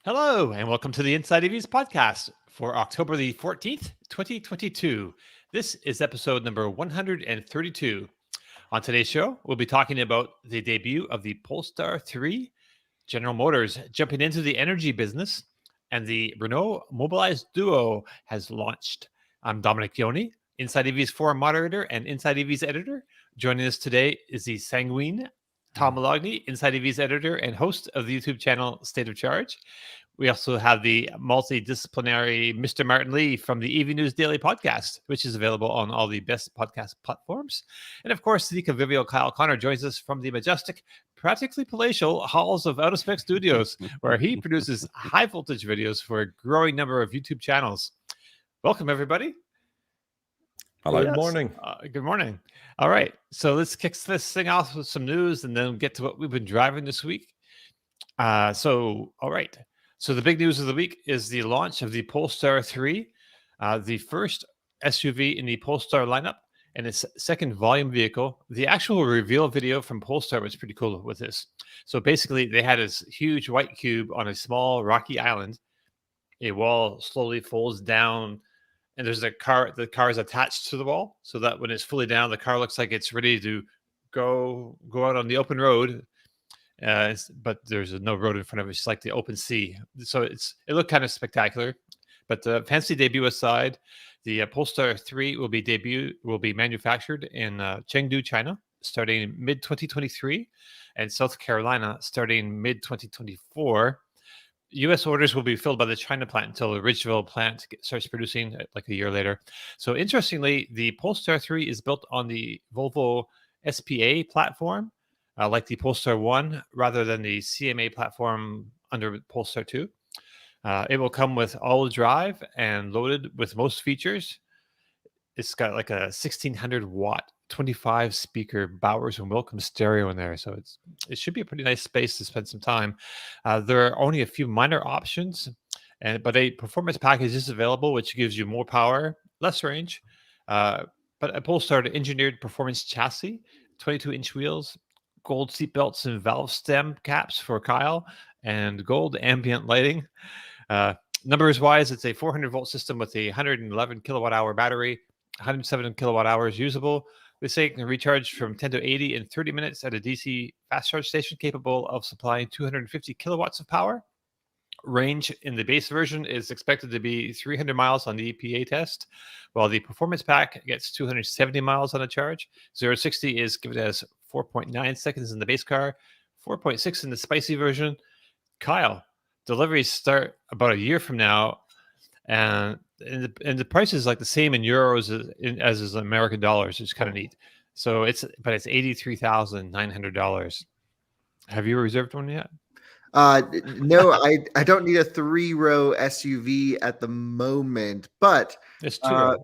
Hello, and welcome to the Inside EVs podcast for October the 14th, 2022. This is episode number 132. On today's show, we'll be talking about the debut of the Polestar 3, General Motors jumping into the energy business, and the Renault Mobilize Duo has launched. I'm Dominic Yoni, Inside EVs forum moderator and Inside EVs editor. Joining us today is the sanguine Tom Malogny, Inside EVs editor and host of the YouTube channel State of Charge. We also have the multidisciplinary Mr. Martin Lee from the EV News Daily podcast, which is available on all the best podcast platforms. And of course, the convivial Kyle Connor joins us from the majestic, practically palatial halls of Out of Spec Studios, where he produces high voltage videos for a growing number of YouTube channels. Welcome, everybody. Hello. Yes. Good morning. Good morning. All right. So let's kick this thing off with some news and then get to what we've been driving this week. All right. So the big news of the week is the launch of the Polestar 3, the first SUV in the Polestar lineup and its second volume vehicle. The actual reveal video from Polestar was pretty cool with this. So basically, they had this huge white cube on a small rocky island. A wall slowly folds down, and there's a car. The car is attached to the wall, so that when it's fully down, the car looks like it's ready to go out on the open road. But there's no road in front of it. It's like the open sea. So it looked kind of spectacular. But fancy debut aside, the Polestar 3 will be manufactured in Chengdu, China, starting mid 2023, and South Carolina starting mid 2024. U.S. orders will be filled by the China plant until the Ridgeville plant starts producing like a year later. So interestingly, the Polestar 3 is built on the Volvo SPA platform, like the Polestar 1, rather than the CMA platform under Polestar 2. It will come with all-wheel drive and loaded with most features. It's got like a 1600-watt, 25-speaker Bowers & Wilkins stereo in there, so it should be a pretty nice space to spend some time. There are only a few minor options, but a performance package is available, which gives you more power, less range, but a Polestar engineered performance chassis, 22-inch wheels, gold seat belts and valve stem caps for Kyle, and gold ambient lighting. Numbers wise, it's a 400-volt system with a 111 kilowatt-hour battery, 107 kilowatt-hours usable. They say it can recharge from 10 to 80 in 30 minutes at a DC fast charge station capable of supplying 250 kilowatts of power. Range in the base version is expected to be 300 miles on the EPA test, while the performance pack gets 270 miles on a charge. 0-60 is given as 4.9 seconds in the base car, 4.6 in the spicy version. Kyle, deliveries start about a year from now, and the price is like the same in euros as is American dollars. It's kind of neat. So it's $83,900. Have you reserved one yet? No, I don't need a 3-row SUV at the moment, but It's 2.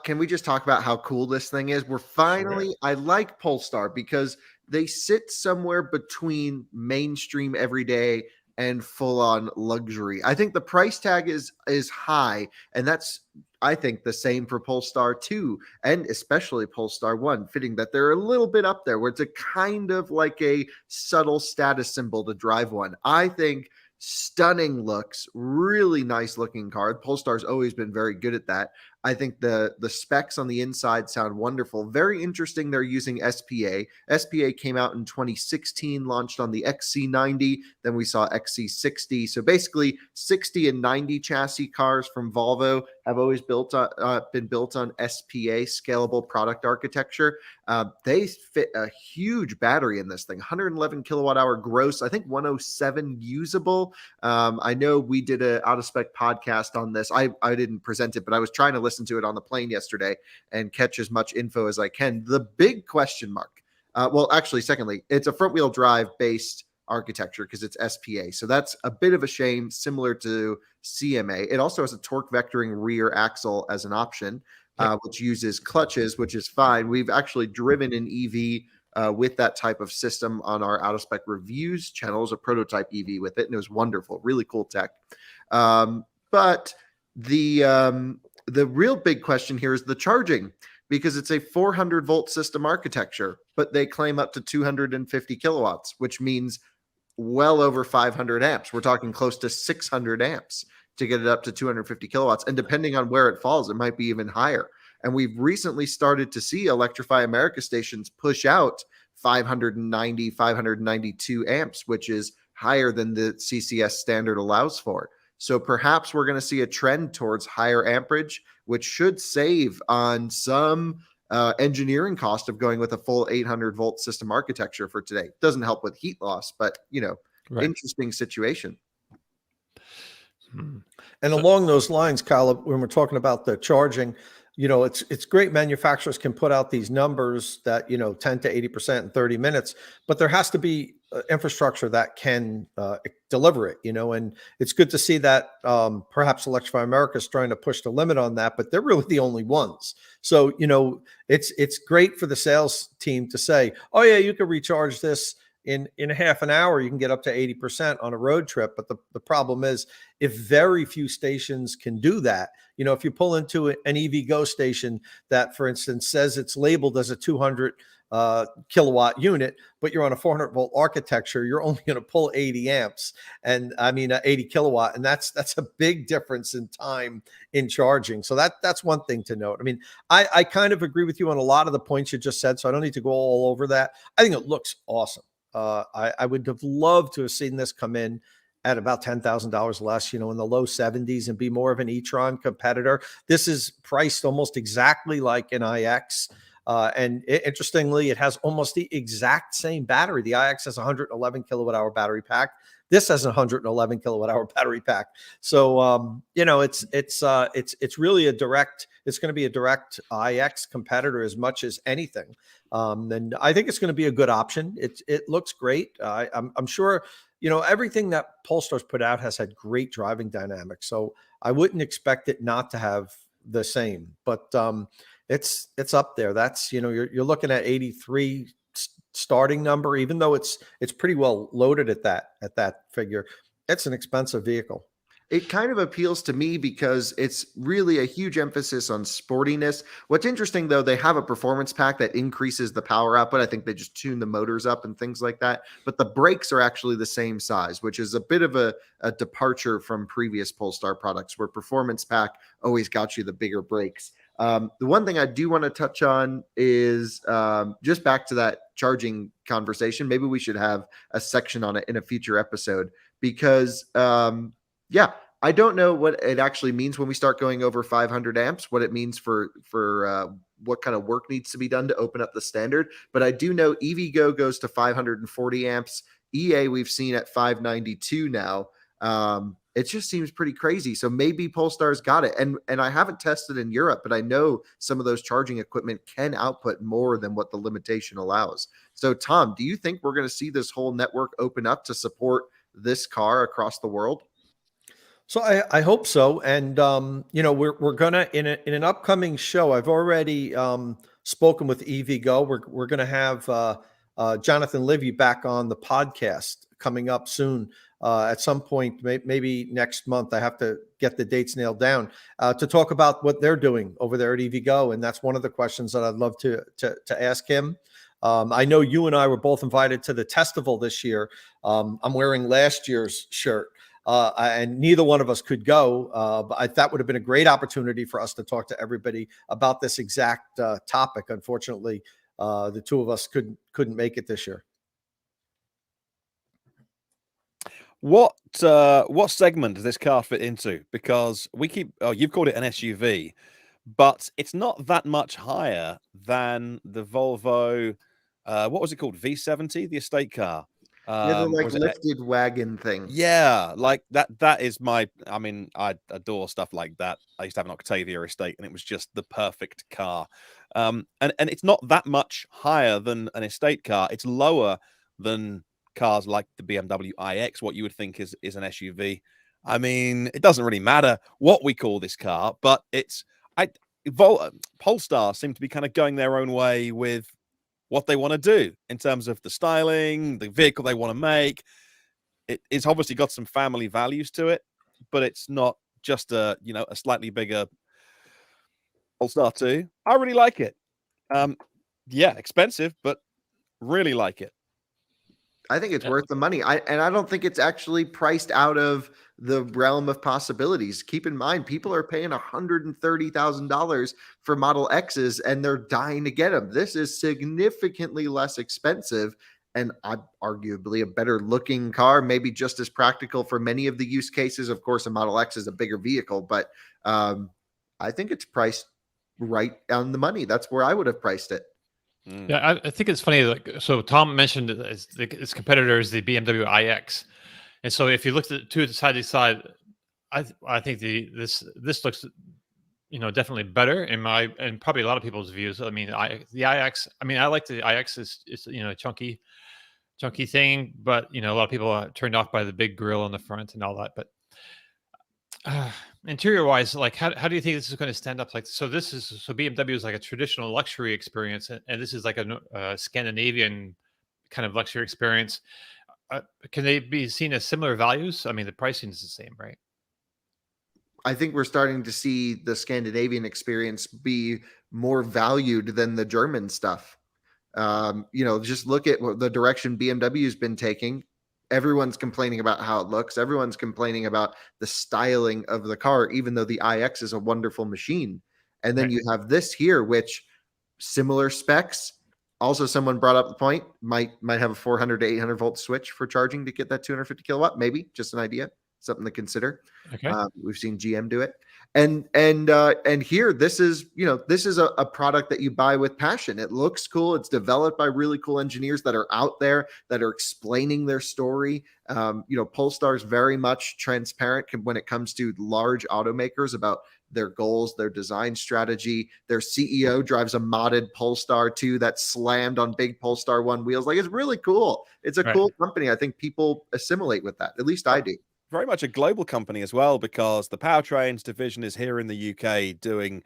Can we just talk about how cool this thing is? We're finally, sure. I like Polestar because they sit somewhere between mainstream everyday and full-on luxury. I think the price tag is high, and that's, I think, the same for Polestar 2 and especially Polestar 1, fitting that they're a little bit up there where it's a kind of like a subtle status symbol to drive one. I think stunning looks, really nice looking car. Polestar's always been very good at that. I think the specs on the inside sound wonderful. Very interesting they're using SPA. SPA came out in 2016, launched on the XC90. Then we saw XC60. So basically 60 and 90 chassis cars from Volvo have always been built on SPA, scalable product architecture. They fit a huge battery in this thing, 111 kilowatt hour gross, I think 107 usable. I know we did an out of spec podcast on this. I didn't present it, but I was trying to listen to it on the plane yesterday and catch as much info as I can. The big question mark, secondly, it's a front wheel drive based architecture because it's SPA. So that's a bit of a shame, similar to CMA. It also has a torque vectoring rear axle as an option, which uses clutches, which is fine. We've actually driven an EV with that type of system on our out of spec reviews channel, a prototype EV with it, and it was wonderful, really cool tech. But the real big question here is the charging, because it's a 400-volt system architecture, but they claim up to 250 kilowatts, which means well over 500 amps. We're talking close to 600 amps to get it up to 250 kilowatts. And depending on where it falls, it might be even higher. And we've recently started to see Electrify America stations push out 590, 592 amps, which is higher than the CCS standard allows for. So perhaps we're going to see a trend towards higher amperage, which should save on some engineering cost of going with a full 800-volt system architecture for today. Doesn't help with heat loss, but, interesting situation. And along those lines, Kyle, when we're talking about the charging, it's great manufacturers can put out these numbers that, 10 to 80% in 30 minutes, but there has to be infrastructure that can deliver it, and it's good to see that perhaps Electrify America is trying to push the limit on that, but they're really the only ones. So, it's great for the sales team to say, oh yeah, you can recharge this in half an hour, you can get up to 80% on a road trip. But the problem is, if very few stations can do that, if you pull into an EVgo station that, for instance, says it's labeled as a 200 kilowatt unit, but you're on a 400-volt architecture, you're only going to pull 80 amps, and 80 kilowatt, and that's a big difference in time in charging. So that's one thing to note. I kind of agree with you on a lot of the points you just said, so I don't need to go all over that. I think it looks awesome. I would have loved to have seen this come in at about $10,000 less, in the low 70s, and be more of an e-tron competitor. This is priced almost exactly like an iX. And interestingly, it has almost the exact same battery. The iX has a 111 kilowatt hour battery pack. This has a 111 kilowatt hour battery pack. So, it's really it's going to be a direct iX competitor as much as anything. And I think it's going to be a good option. It looks great. I'm sure, everything that Polestar's put out has had great driving dynamics. So I wouldn't expect it not to have the same, but, it's up there. That's, you're looking at 83 starting number, even though it's pretty well loaded at that figure. It's an expensive vehicle. It kind of appeals to me because it's really a huge emphasis on sportiness. What's interesting, though, they have a performance pack that increases the power output. I think they just tune the motors up and things like that. But the brakes are actually the same size, which is a bit of a departure from previous Polestar products, where performance pack always got you the bigger brakes. The one thing I do want to touch on is just back to that charging conversation. Maybe we should have a section on it in a future episode, because I don't know what it actually means when we start going over 500 amps, what it means for what kind of work needs to be done to open up the standard. But I do know EVgo goes to 540 amps. EA we've seen at 592 now. It just seems pretty crazy. So maybe Polestar's got it. And I haven't tested in Europe, but I know some of those charging equipment can output more than what the limitation allows. So Tom, do you think we're going to see this whole network open up to support this car across the world? So I hope so. And, we're going to, in an upcoming show, I've already spoken with EVgo. We're going to have Jonathan Livy back on the podcast coming up soon. At some point, maybe next month. I have to get the dates nailed down to talk about what they're doing over there at EVgo, and that's one of the questions that I'd love to ask him. I know you and I were both invited to the Testival this year. I'm wearing last year's shirt, and neither one of us could go. But that would have been a great opportunity for us to talk to everybody about this exact topic. Unfortunately, the two of us couldn't make it this year. What segment does this car fit into? Because you've called it an SUV, but it's not that much higher than the Volvo. What was it called? V70, the estate car. They're like lifted wagon thing. Yeah, like that. That is I adore stuff like that. I used to have an Octavia estate, and it was just the perfect car. And it's not that much higher than an estate car. It's lower than cars like the BMW iX, what you would think is an SUV. It doesn't really matter what we call this car, but Polestar seem to be kind of going their own way with what they want to do in terms of the styling, the vehicle they want to make. It's obviously got some family values to it, but it's not just a slightly bigger Polestar 2. I really like it. Yeah, expensive, but really like it. I think it's Yeah. worth the money. I don't think it's actually priced out of the realm of possibilities. Keep in mind, people are paying $130,000 for Model X's, and they're dying to get them. This is significantly less expensive, and arguably a better looking car, maybe just as practical for many of the use cases. Of course, a Model X is a bigger vehicle, but I think it's priced right on the money. That's where I would have priced it. Yeah, I think it's funny. Like, so Tom mentioned his competitor is the BMW iX, and so if you looked at two side to side, I think this looks, definitely better in my and probably a lot of people's views. I mean, the iX. I mean, I like the iX is a chunky thing, but a lot of people are turned off by the big grille on the front and all that. But interior wise, like how do you think this is going to stand up? Like, so BMW is like a traditional luxury experience, and this is like a Scandinavian kind of luxury experience. Can they be seen as similar values? I mean, the pricing is the same, right? I think we're starting to see the Scandinavian experience be more valued than the German stuff. Just look at what the direction BMW's been taking. Everyone's complaining about how it looks. Everyone's complaining about the styling of the car, even though the iX is a wonderful machine. And then Right. you have this here, which similar specs. Also, someone brought up the point, might have a 400 to 800 volt switch for charging to get that 250 kilowatt. Maybe just an idea, something to consider. Okay. We've seen GM do it. And here, this is a product that you buy with passion. It looks cool. It's developed by really cool engineers that are out there that are explaining their story. Polestar is very much transparent when it comes to large automakers about their goals, their design strategy. Their CEO drives a modded Polestar 2 that slammed on big Polestar 1 wheels. Like, it's really cool. It's a cool company. I think people assimilate with that. At least I do. Very much a global company as well, because the powertrains division is here in the UK doing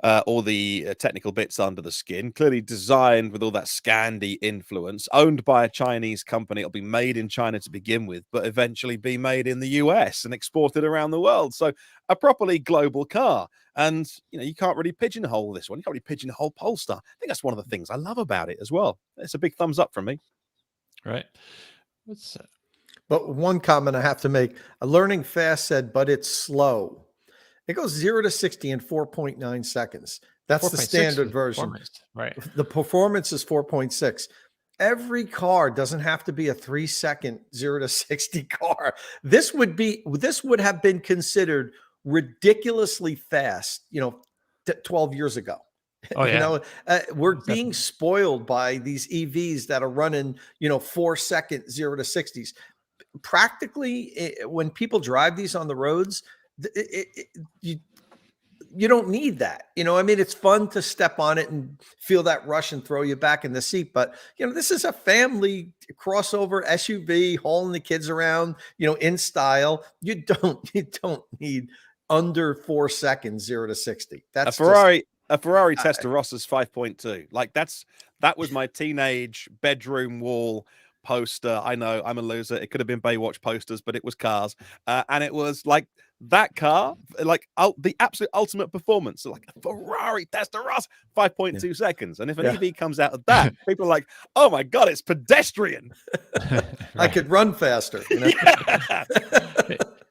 all the technical bits under the skin, clearly designed with all that Scandi influence, owned by a Chinese company. It'll be made in China to begin with, but eventually be made in the US and exported around the world. So a properly global car. And, you can't really pigeonhole this one. You can't really pigeonhole Polestar. I think that's one of the things I love about it as well. It's a big thumbs up from me. Right. But one comment I have to make, Learning Fast said, but it's slow. It goes 0 to 60 in 4.9 seconds. That's the standard version. Right. The performance is 4.6. Every car doesn't have to be a 3-second 0 to 60 car. This would have been considered ridiculously fast, 12 years ago. Oh, yeah. We're being spoiled by these EVs that are running, 4-second 0 to 60s. Practically, when people drive these on the roads, you don't need that. It's fun to step on it and feel that rush and throw you back in the seat. But, this is a family crossover SUV hauling the kids around, in style. You don't need under 4 seconds, 0 to 60. That's a Ferrari Testarossa 5.2. Like that was my teenage bedroom wall poster. I know I'm a loser. It could have been Baywatch posters, but it was cars. And it was like that car, like the absolute ultimate performance. So like a Ferrari Testarossa, 5.2 seconds. And if an EV comes out of that, people are like, oh my God, it's pedestrian. I could run faster. Yeah.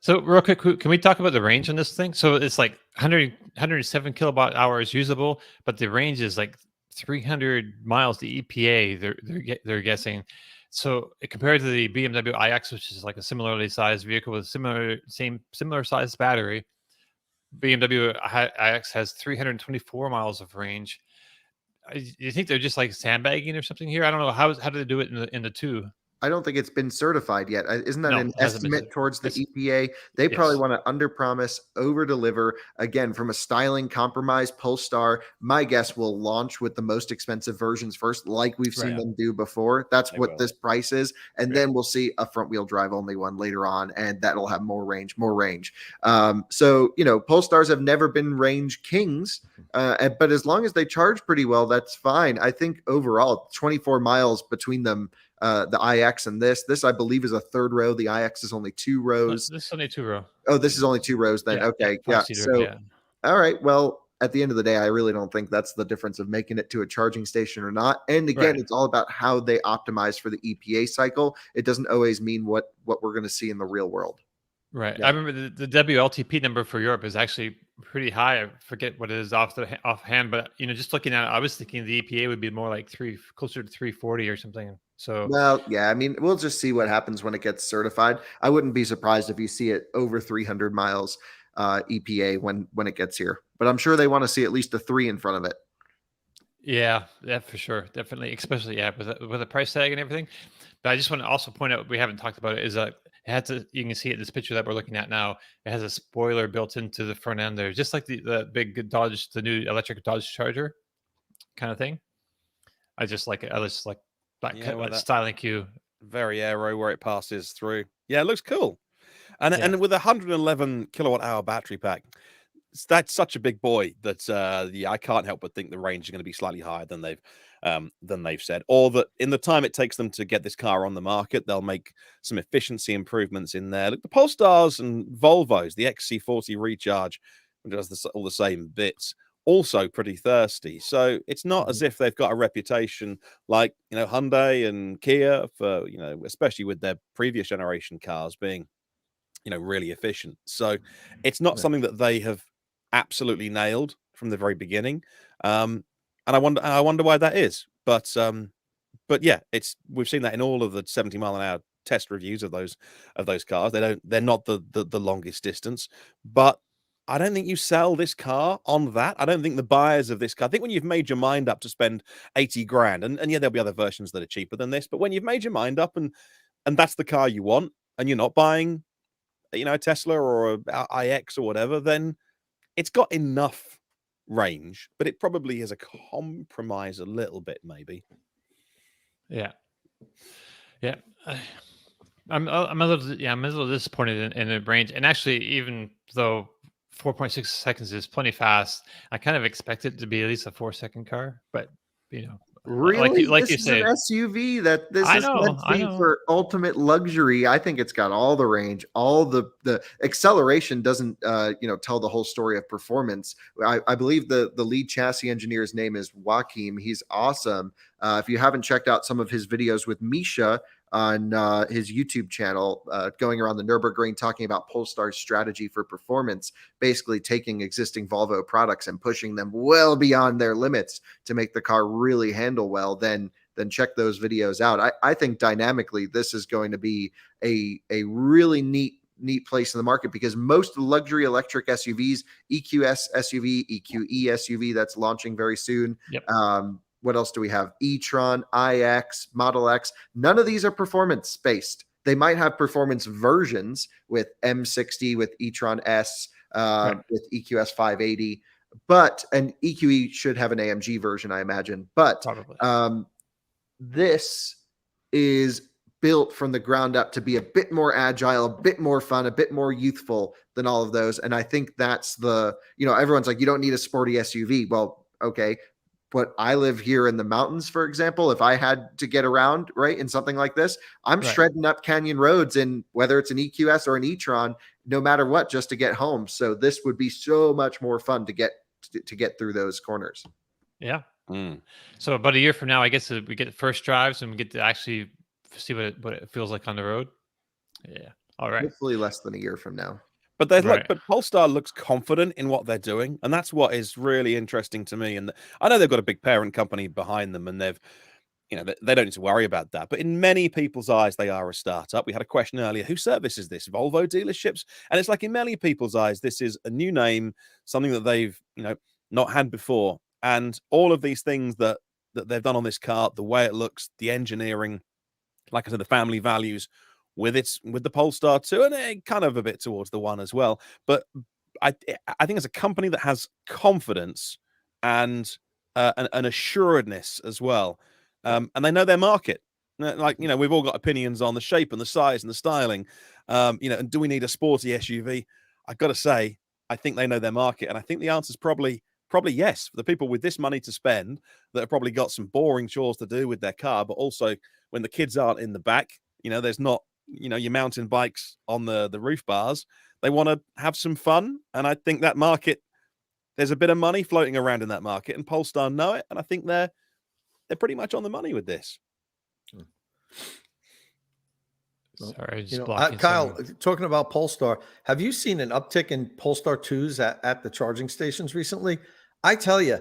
So real quick, can we talk about the range on this thing? So it's like 107 kilowatt hours usable, but the range is like 300 miles. The EPA they're guessing. So compared to the BMW iX, which is like a similarly sized vehicle with similar sized battery, BMW iX has 324 miles of range. You think they're just like sandbagging or something here? I don't know how do they do it in the two. I don't think it's been certified yet. Isn't that an estimate towards the EPA? They probably want to underpromise, overdeliver. Again, from a styling compromise, Polestar, my guess, will launch with the most expensive versions first, like we've seen them do before. That's what this price is. And then we'll see a front-wheel drive only one later on, and that'll have more range. So, Polestars have never been range kings, but as long as they charge pretty well, that's fine. I think overall, 24 miles between them, the iX and this I believe is a third row. The iX is only 2 rows. This is only 2 row. Oh, this is only 2 rows then. Okay. Yeah. Seater, So, all right. Well, at the end of the day, I really don't think that's the difference of making it to a charging station or not. And again, Right. it's all about how they optimize for the EPA cycle. It doesn't always mean what we're going to see in the real world. Right. Yeah. I remember the WLTP number for Europe is actually pretty high. I forget what it is offhand, but just looking at it, I was thinking the EPA would be more like closer to 340 or something. So Well, yeah, I mean, we'll just see what happens when it gets certified. I wouldn't be surprised if you see it over 300 miles EPA when it gets here. But I'm sure they want to see at least a 3 in front of it. yeah, for sure, definitely, especially with the price tag and everything. But I just want to also point out we haven't talked about it is that it has you can see it in this picture that we're looking at now. It has a spoiler built into the front end there, just like the big Dodge, the new electric Dodge Charger kind of thing. I just like it. I just like that Yeah, kind well, of that styling cue. very aero where it passes through. Yeah, it looks cool. And Yeah. with a 111 kilowatt hour battery pack, that's such a big boy that yeah, I can't help but think the range is going to be slightly higher than they've said, or that in the time it takes them to get this car on the market, they'll make some efficiency improvements in there. Look, the Polestars and Volvos, the XC40 Recharge, which does all the same bits, also pretty thirsty. So it's not as if they've got a reputation like Hyundai and Kia for especially with their previous generation cars being really efficient. So it's not Yeah. something that they have absolutely nailed from the very beginning. And I wonder why that is. But yeah, we've seen that in all of the 70 mile an hour test reviews of those cars. They're not the longest distance, but I don't think you sell this car on that. I don't think the buyers of this car, I think when you've made your mind up to spend 80 grand, and yeah, there'll be other versions that are cheaper than this, but when you've made your mind up and that's the car you want, and you're not buying a Tesla or a iX or whatever, then it's got enough range, but it probably is a compromise a little bit, maybe. Yeah. Yeah. I'm a little disappointed in the range. And actually, even though 4.6 seconds is plenty fast, I kind of expect it to be at least a 4-second car. But Really? like This you is an say, SUV that this I is meant know, to be for ultimate luxury. I think it's got all the range, all the acceleration doesn't tell the whole story of performance. I believe the lead chassis engineer's name is Joachim. He's awesome. If you haven't checked out some of his videos with Misha on his YouTube channel, going around the Nürburgring talking about Polestar's strategy for performance, basically taking existing Volvo products and pushing them well beyond their limits to make the car really handle well, then check those videos out. I think dynamically this is going to be a really neat place in the market, because most of the luxury electric SUVs, EQS SUV, EQE SUV that's launching very soon. Yep. What else do we have? e-tron, iX, Model X. None of these are performance based. They might have performance versions with M60, with e-tron S, with EQS 580, and EQE should have an AMG version, I imagine. But probably. This is built from the ground up to be a bit more agile, a bit more fun, a bit more youthful than all of those. And I think that's everyone's like, you don't need a sporty SUV. Well, okay. But I live here in the mountains, for example. If I had to get around, right, in something like this, I'm shredding up canyon roads, and whether it's an EQS or an e-tron, no matter what, just to get home. So this would be so much more fun to get through those corners. Yeah. So about a year from now, I guess we get the first drives and we get to actually see what it feels like on the road. Yeah. All right. Hopefully less than a year from now. But but Polestar looks confident in what they're doing, and that's what is really interesting to me. And I know they've got a big parent company behind them, and they've, they don't need to worry about that. But in many people's eyes, they are a startup. We had a question earlier: who services this? Volvo dealerships? And it's like in many people's eyes, this is a new name, something that they've not had before, and all of these things that they've done on this car, the way it looks, the engineering, like I said, the family values. With the Polestar 2, and kind of a bit towards the One as well. But I think it's a company that has confidence and an assuredness as well, and they know their market. Like we've all got opinions on the shape and the size and the styling, and do we need a sporty SUV? I've got to say, I think they know their market, and I think the answer is probably yes. For the people with this money to spend, that have probably got some boring chores to do with their car, but also when the kids aren't in the back, there's not your mountain bikes on the roof bars. They want to have some fun, and I think that market there's a bit of money floating around in that market, and Polestar know it, and I think they're pretty much on the money with this. Sorry, just You know, blocking Kyle, some- talking about Polestar, have you seen an uptick in Polestar 2s at the charging stations recently? I tell you,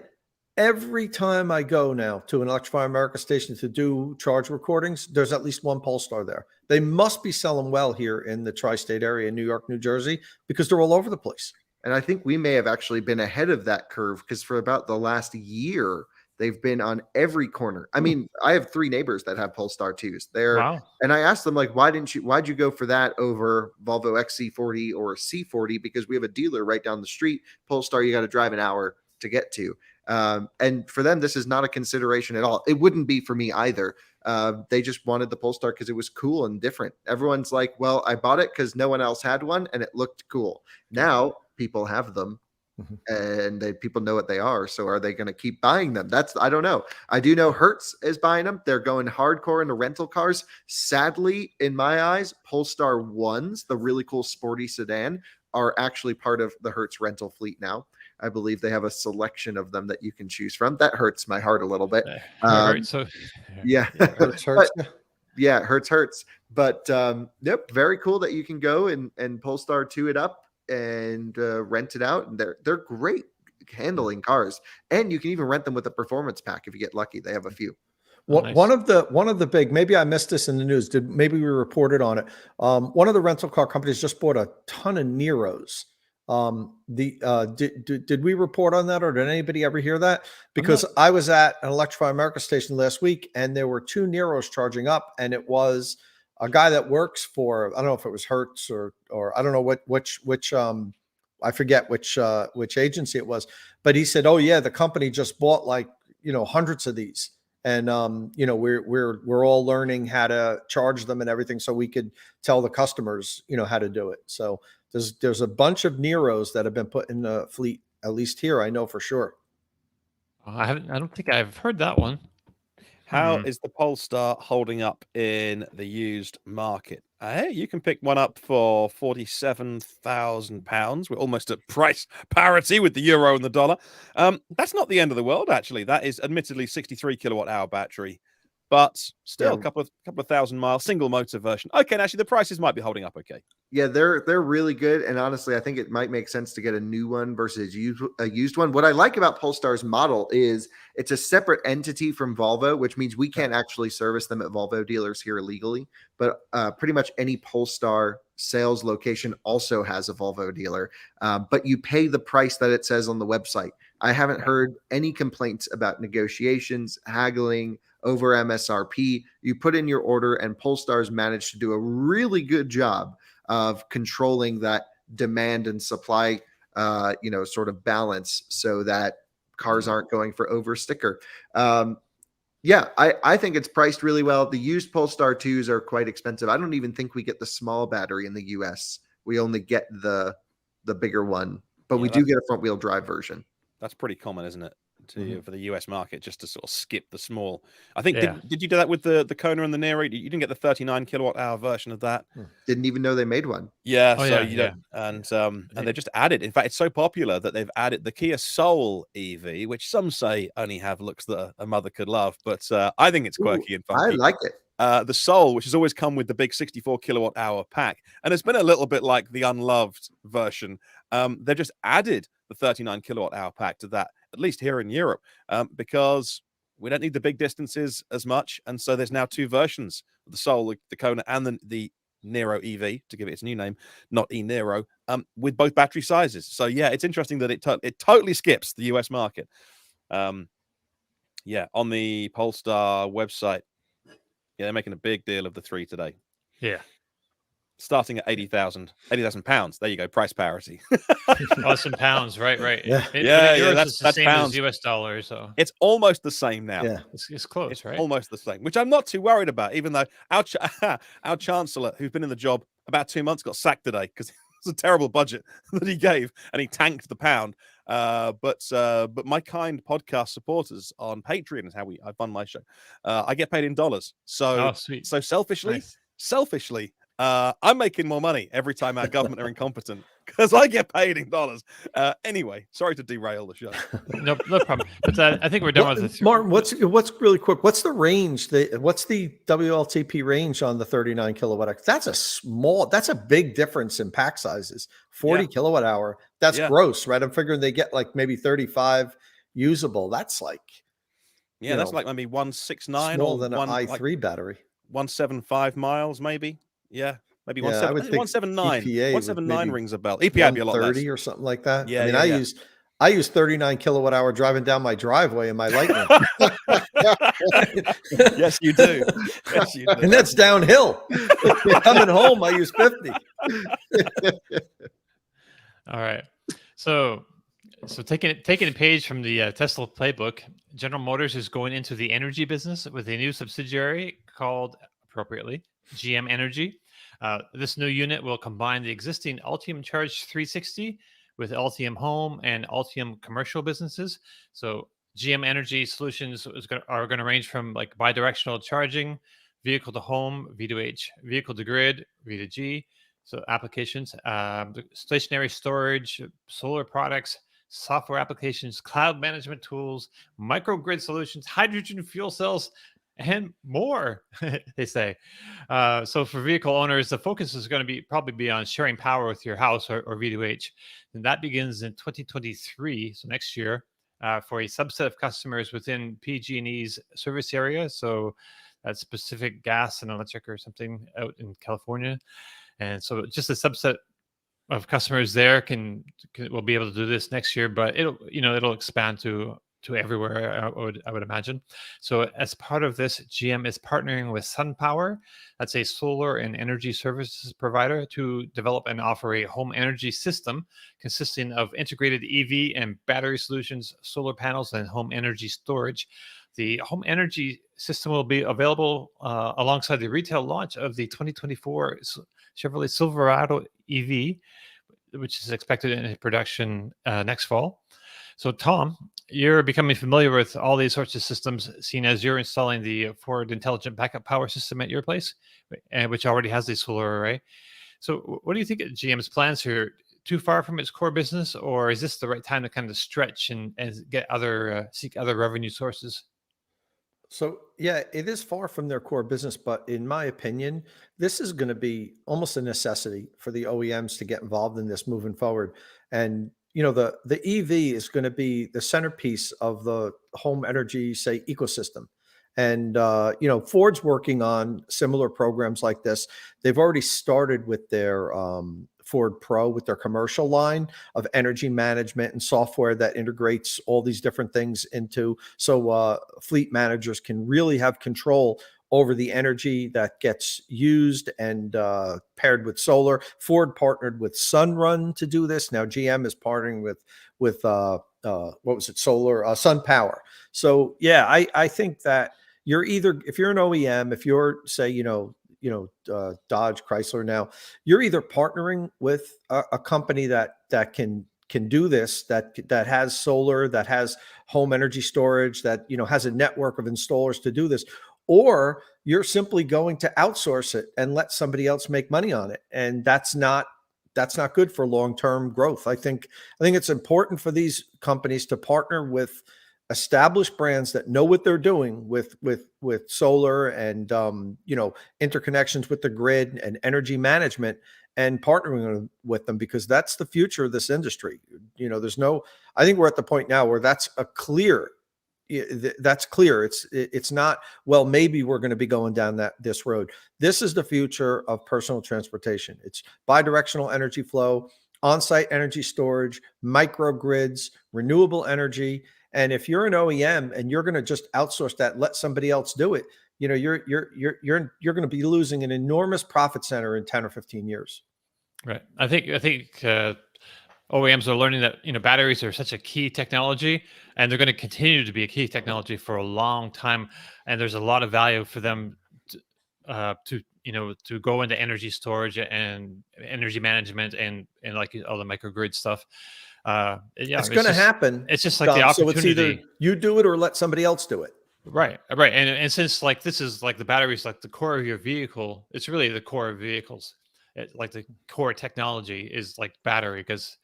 every time I go now to an Electrify America station to do charge recordings, there's at least one Polestar there. They must be selling well here in the tri-state area, New York, New Jersey, because they're all over the place. And I think we may have actually been ahead of that curve, because for about the last year, they've been on every corner. I mean, I have 3 neighbors that have Polestar 2s. Wow. And I asked them, like, why'd you go for that over Volvo XC40 or C40? Because we have a dealer right down the street. Polestar, you got to drive an hour to get to. And for them, this is not a consideration at all. It wouldn't be for me either. They just wanted the Polestar because it was cool and different. Everyone's like, well, I bought it because no one else had one and it looked cool. Now people have them. And people know what they are. So are they going to keep buying them? I don't know. I do know Hertz is buying them. They're going hardcore into rental cars. Sadly, in my eyes, Polestar 1s, the really cool sporty sedan, are actually part of the Hertz rental fleet now. I believe they have a selection of them that you can choose from. That hurts my heart a little bit. Yeah. Hertz. Yeah, Hertz. But yep, very cool that you can go and Polestar 2 it up and rent it out, and they're great handling cars, and you can even rent them with a performance pack if you get lucky. They have a few. Nice. One of the big, maybe I missed this in the news, maybe we reported on it. One of the rental car companies just bought a ton of Neros. Did we report on that, or did anybody ever hear that? Because I was at an Electrify America station last week, and there were 2 Neros charging up, and it was a guy that works for, I don't know if it was Hertz or I don't know which I forget which agency it was, but he said, oh yeah, the company just bought like, hundreds of these. And we're all learning how to charge them and everything, so we could tell the customers, how to do it. So there's a bunch of Neros that have been put in the fleet, at least here, I know for sure. I don't think I've heard that one. How is the Polestar holding up in the used market? Hey, you can pick one up for £47,000. We're almost at price parity with the euro and the dollar. That's not the end of the world, actually. That is admittedly 63 kilowatt hour battery, but still a couple of thousand miles, single motor version. Okay, and actually the prices might be holding up okay. Yeah, they're really good, and honestly, I think it might make sense to get a new one versus a used one. What I like about Polestar's model is it's a separate entity from Volvo, which means we can't actually service them at Volvo dealers here legally. But pretty much any Polestar sales location also has a Volvo dealer, but you pay the price that it says on the website. I haven't heard any complaints about negotiations, haggling over MSRP. You put in your order, and Polestar's managed to do a really good job of controlling that demand and supply, sort of balance, so that cars aren't going for over sticker. Yeah, I think it's priced really well. The used Polestar 2s are quite expensive. I don't even think we get the small battery in the US. We only get the bigger one, but we do get a front wheel drive version. That's pretty common, isn't it? For the US market, just to sort of skip the small. I think did you do that with the Kona and the Nero? You didn't get the 39 kilowatt hour version of that. Didn't even know they made one. Yeah, and they've just added. In fact, it's so popular that they've added the Kia Soul EV, which some say only have looks that a mother could love, but I think it's quirky and funky. I like it. The Soul, which has always come with the big 64 kilowatt hour pack, and it's been a little bit like the unloved version. They've just added the 39 kilowatt hour pack to that, at least here in Europe, because we don't need the big distances as much. And so there's now 2 versions of the Soul, the Kona, and the Nero EV, to give it its new name, not e-Nero, with both battery sizes. So yeah, it's interesting that it totally skips the US market. On the Polestar website, they're making a big deal of the 3 today. Yeah. Starting at 80,000 pounds. There you go, price parity. Some pounds, right? Yeah. That's the same pounds. as US dollars. So it's almost the same now. Yeah, it's close, it's right? Almost the same, which I'm not too worried about. Even though our chancellor, who's been in the job about 2 months, got sacked today because it was a terrible budget that he gave, and he tanked the pound. But my kind podcast supporters on Patreon is how I fund my show. I get paid in dollars. So sweet. So selfishly, I'm making more money every time our government are incompetent, because I get paid in dollars. Anyway, sorry to derail the show. No problem. But I think we're done with this. Martin, what's really quick? What's the range? What's the WLTP range on the 39 kilowatt? That's a big difference in pack sizes. 40 kilowatt hour. That's gross, right? I'm figuring they get like maybe 35 usable. That's like, that's like maybe 169 smaller or than an i3 battery. 175 miles, maybe. Yeah. Maybe I would think 179. EPA 179 rings a bell. EPA would be a lot less. 130 or something like that. Yeah, I mean, I use 39 kilowatt hour driving down my driveway in my Lightning. Yes, you do. Yes, you do. And that's downhill. Coming home, I use 50. All right. So taking a page from the Tesla playbook, General Motors is going into the energy business with a new subsidiary called, appropriately, GM Energy. This new unit will combine the existing Ultium Charge 360 with Ultium Home and Ultium commercial businesses. So GM Energy solutions are going to range from like bidirectional charging, vehicle to home, V2H, vehicle to grid, V2G. So applications, stationary storage, solar products, software applications, cloud management tools, microgrid solutions, hydrogen fuel cells, and more, they say. So for vehicle owners, the focus is going to probably be on sharing power with your house or V2H. And that begins in 2023, so next year, for a subset of customers within PG&E's service area. So that's Pacific Gas and Electric or something out in California. And so just a subset of customers there will be able to do this next year, but it'll expand to everywhere, I would imagine. So as part of this, GM is partnering with SunPower, that's a solar and energy services provider, to develop and offer a home energy system consisting of integrated EV and battery solutions, solar panels, and home energy storage. The home energy system will be available alongside the retail launch of the 2024 Chevrolet Silverado EV, which is expected in production next fall. So, Tom, you're becoming familiar with all these sorts of systems, seeing as you're installing the Ford Intelligent Backup Power System at your place, which already has a solar array. So what do you think of GM's plans here? Too far from its core business, or is this the right time to kind of stretch and get seek other revenue sources? So yeah, it is far from their core business, but in my opinion, this is going to be almost a necessity for the OEMs to get involved in this moving forward. And the EV is going to be the centerpiece of the home energy, say, ecosystem. And Ford's working on similar programs like this. They've already started with their Ford Pro, with their commercial line of energy management and software that integrates all these different things into, so fleet managers can really have control over the energy that gets used and paired with solar. Ford partnered with Sunrun to do this. Now GM is partnering with SunPower. So yeah, I think that you're either, if you're an OEM, if you're, say, Dodge, Chrysler now, you're either partnering with a company that can do this, that has solar, that has home energy storage, that has a network of installers to do this, or you're simply going to outsource it and let somebody else make money on it. And that's not good for long-term growth. I think it's important for these companies to partner with established brands that know what they're doing with solar and interconnections with the grid and energy management, and partnering with them, because that's the future of this industry. I think we're at the point now where that's clear. It's not, well, maybe we're going to be going down this road. This is the future of personal transportation. It's bidirectional energy flow, on-site energy storage, microgrids, renewable energy. And if you're an OEM and you're going to just outsource that, let somebody else do it, you're going to be losing an enormous profit center in 10 or 15 years. Right. I think OEMs are learning that batteries are such a key technology, and they're going to continue to be a key technology for a long time. And there's a lot of value for them to go into energy storage and energy management and like all the microgrid stuff. It's going to happen. It's just like the opportunity. So it's either you do it or let somebody else do it. Right. And since like this is like the batteries, like the core of your vehicle, it's really the core of vehicles. like the core technology is like battery, because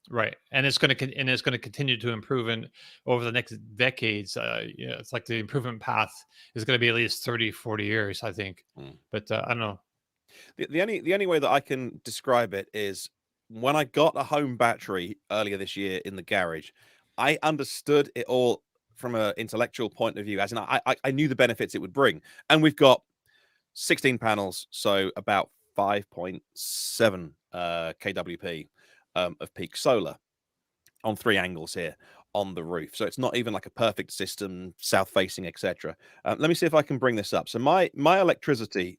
right, and it's going to continue to improve in over the next decades. It's like the improvement path is going to be at least 30, 40 years, I think. But I don't know. The only way that I can describe it is when I got a home battery earlier this year in the garage, I understood it all from an intellectual point of view, as in I knew the benefits it would bring. And we've got 16 panels, so about 5.7 kWp of peak solar on 3 angles here on the roof. So it's not even like a perfect system, south facing, etc. Let me see if I can bring this up. So my electricity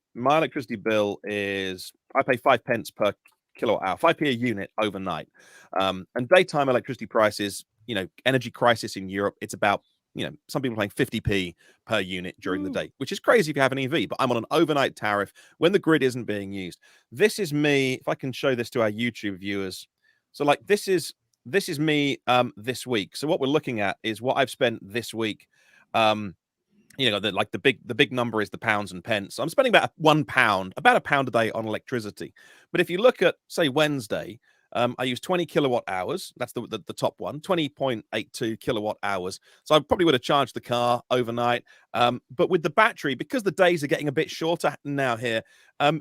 bill is, I pay 5 pence per kilowatt hour, 5p a unit overnight. And daytime electricity prices, energy crisis in Europe, it's about, some people are paying 50p per unit during the day, which is crazy if you have an EV, but I'm on an overnight tariff when the grid isn't being used. This is me, if I can show this to our YouTube viewers. So like this is me this week. So what we're looking at is what I've spent this week. The big number is the pounds and pence. So I'm spending about £1, about £1 a day on electricity. But if you look at, say, Wednesday, I use 20 kilowatt hours. That's the top one, 20.82 kilowatt hours. So I probably would have charged the car overnight. But with the battery, because the days are getting a bit shorter now here,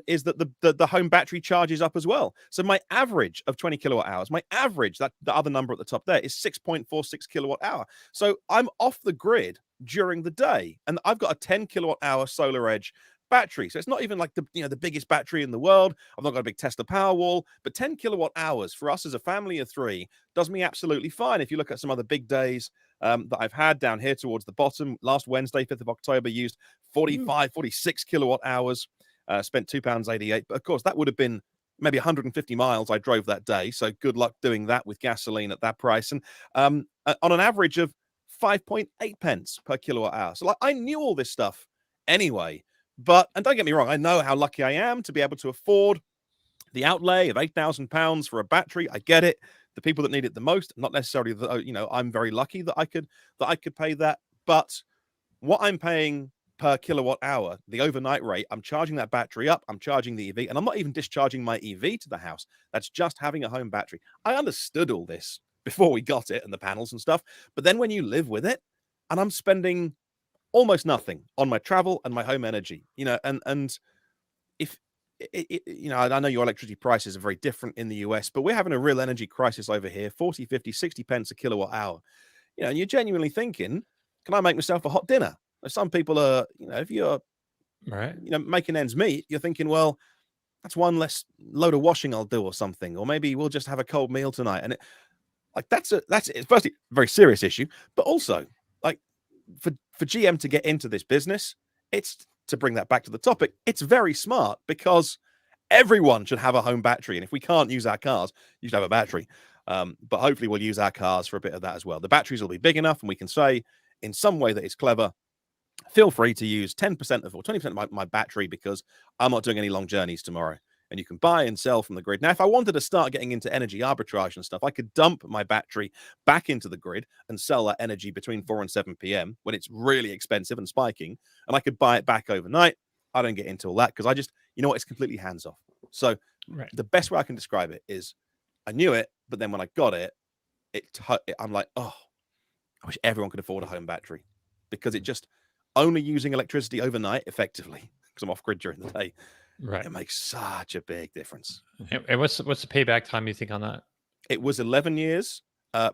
is that the home battery charges up as well. So my average of 20 kilowatt hours, my average, that the other number at the top there, is 6.46 kilowatt hour. So I'm off the grid during the day, and I've got a 10 kilowatt hour Solar Edge battery. So it's not even like the biggest battery in the world. I've not got a big Tesla Powerwall, but 10 kilowatt hours for us as a family of 3 does me absolutely fine. If you look at some other big days that I've had down here towards the bottom, last Wednesday, 5th of October, used 46 kilowatt hours, spent £2.88. But of course, that would have been maybe 150 miles I drove that day. So good luck doing that with gasoline at that price. And on an average of 5.8 pence per kilowatt hour. So like I knew all this stuff anyway. But, and don't get me wrong, I know how lucky I am to be able to afford the outlay of £8,000 for a battery. I get it. The people that need it the most, not necessarily, I'm very lucky that I could pay that. But what I'm paying per kilowatt hour, the overnight rate, I'm charging that battery up, I'm charging the EV, and I'm not even discharging my EV to the house. That's just having a home battery. I understood all this before we got it and the panels and stuff. But then when you live with it, and I'm spending almost nothing on my travel and my home energy, and if I know your electricity prices are very different in the US, but we're having a real energy crisis over here, 40, 50, 60 pence a kilowatt hour, and you're genuinely thinking, can I make myself a hot dinner? Some people are, if you're right, making ends meet, you're thinking, well, that's one less load of washing I'll do or something, or maybe we'll just have a cold meal tonight. And that's firstly a very serious issue, but also like for GM to get into this business, it's to bring that back to the topic. It's very smart because everyone should have a home battery. And if we can't use our cars, you should have a battery. But hopefully we'll use our cars for a bit of that as well. The batteries will be big enough and we can say in some way that it's clever, feel free to use 10% or 20% of my battery because I'm not doing any long journeys tomorrow. And you can buy and sell from the grid. Now, if I wanted to start getting into energy arbitrage and stuff, I could dump my battery back into the grid and sell that energy between 4 and 7 p.m. when it's really expensive and spiking. And I could buy it back overnight. I don't get into all that because I just, it's completely hands off. So the best way I can describe it is I knew it, but then when I got it, I'm like, oh, I wish everyone could afford a home battery because it just only using electricity overnight effectively because I'm off grid during the day. right. It makes such a big difference. And what's the payback time you think on that? It was 11 years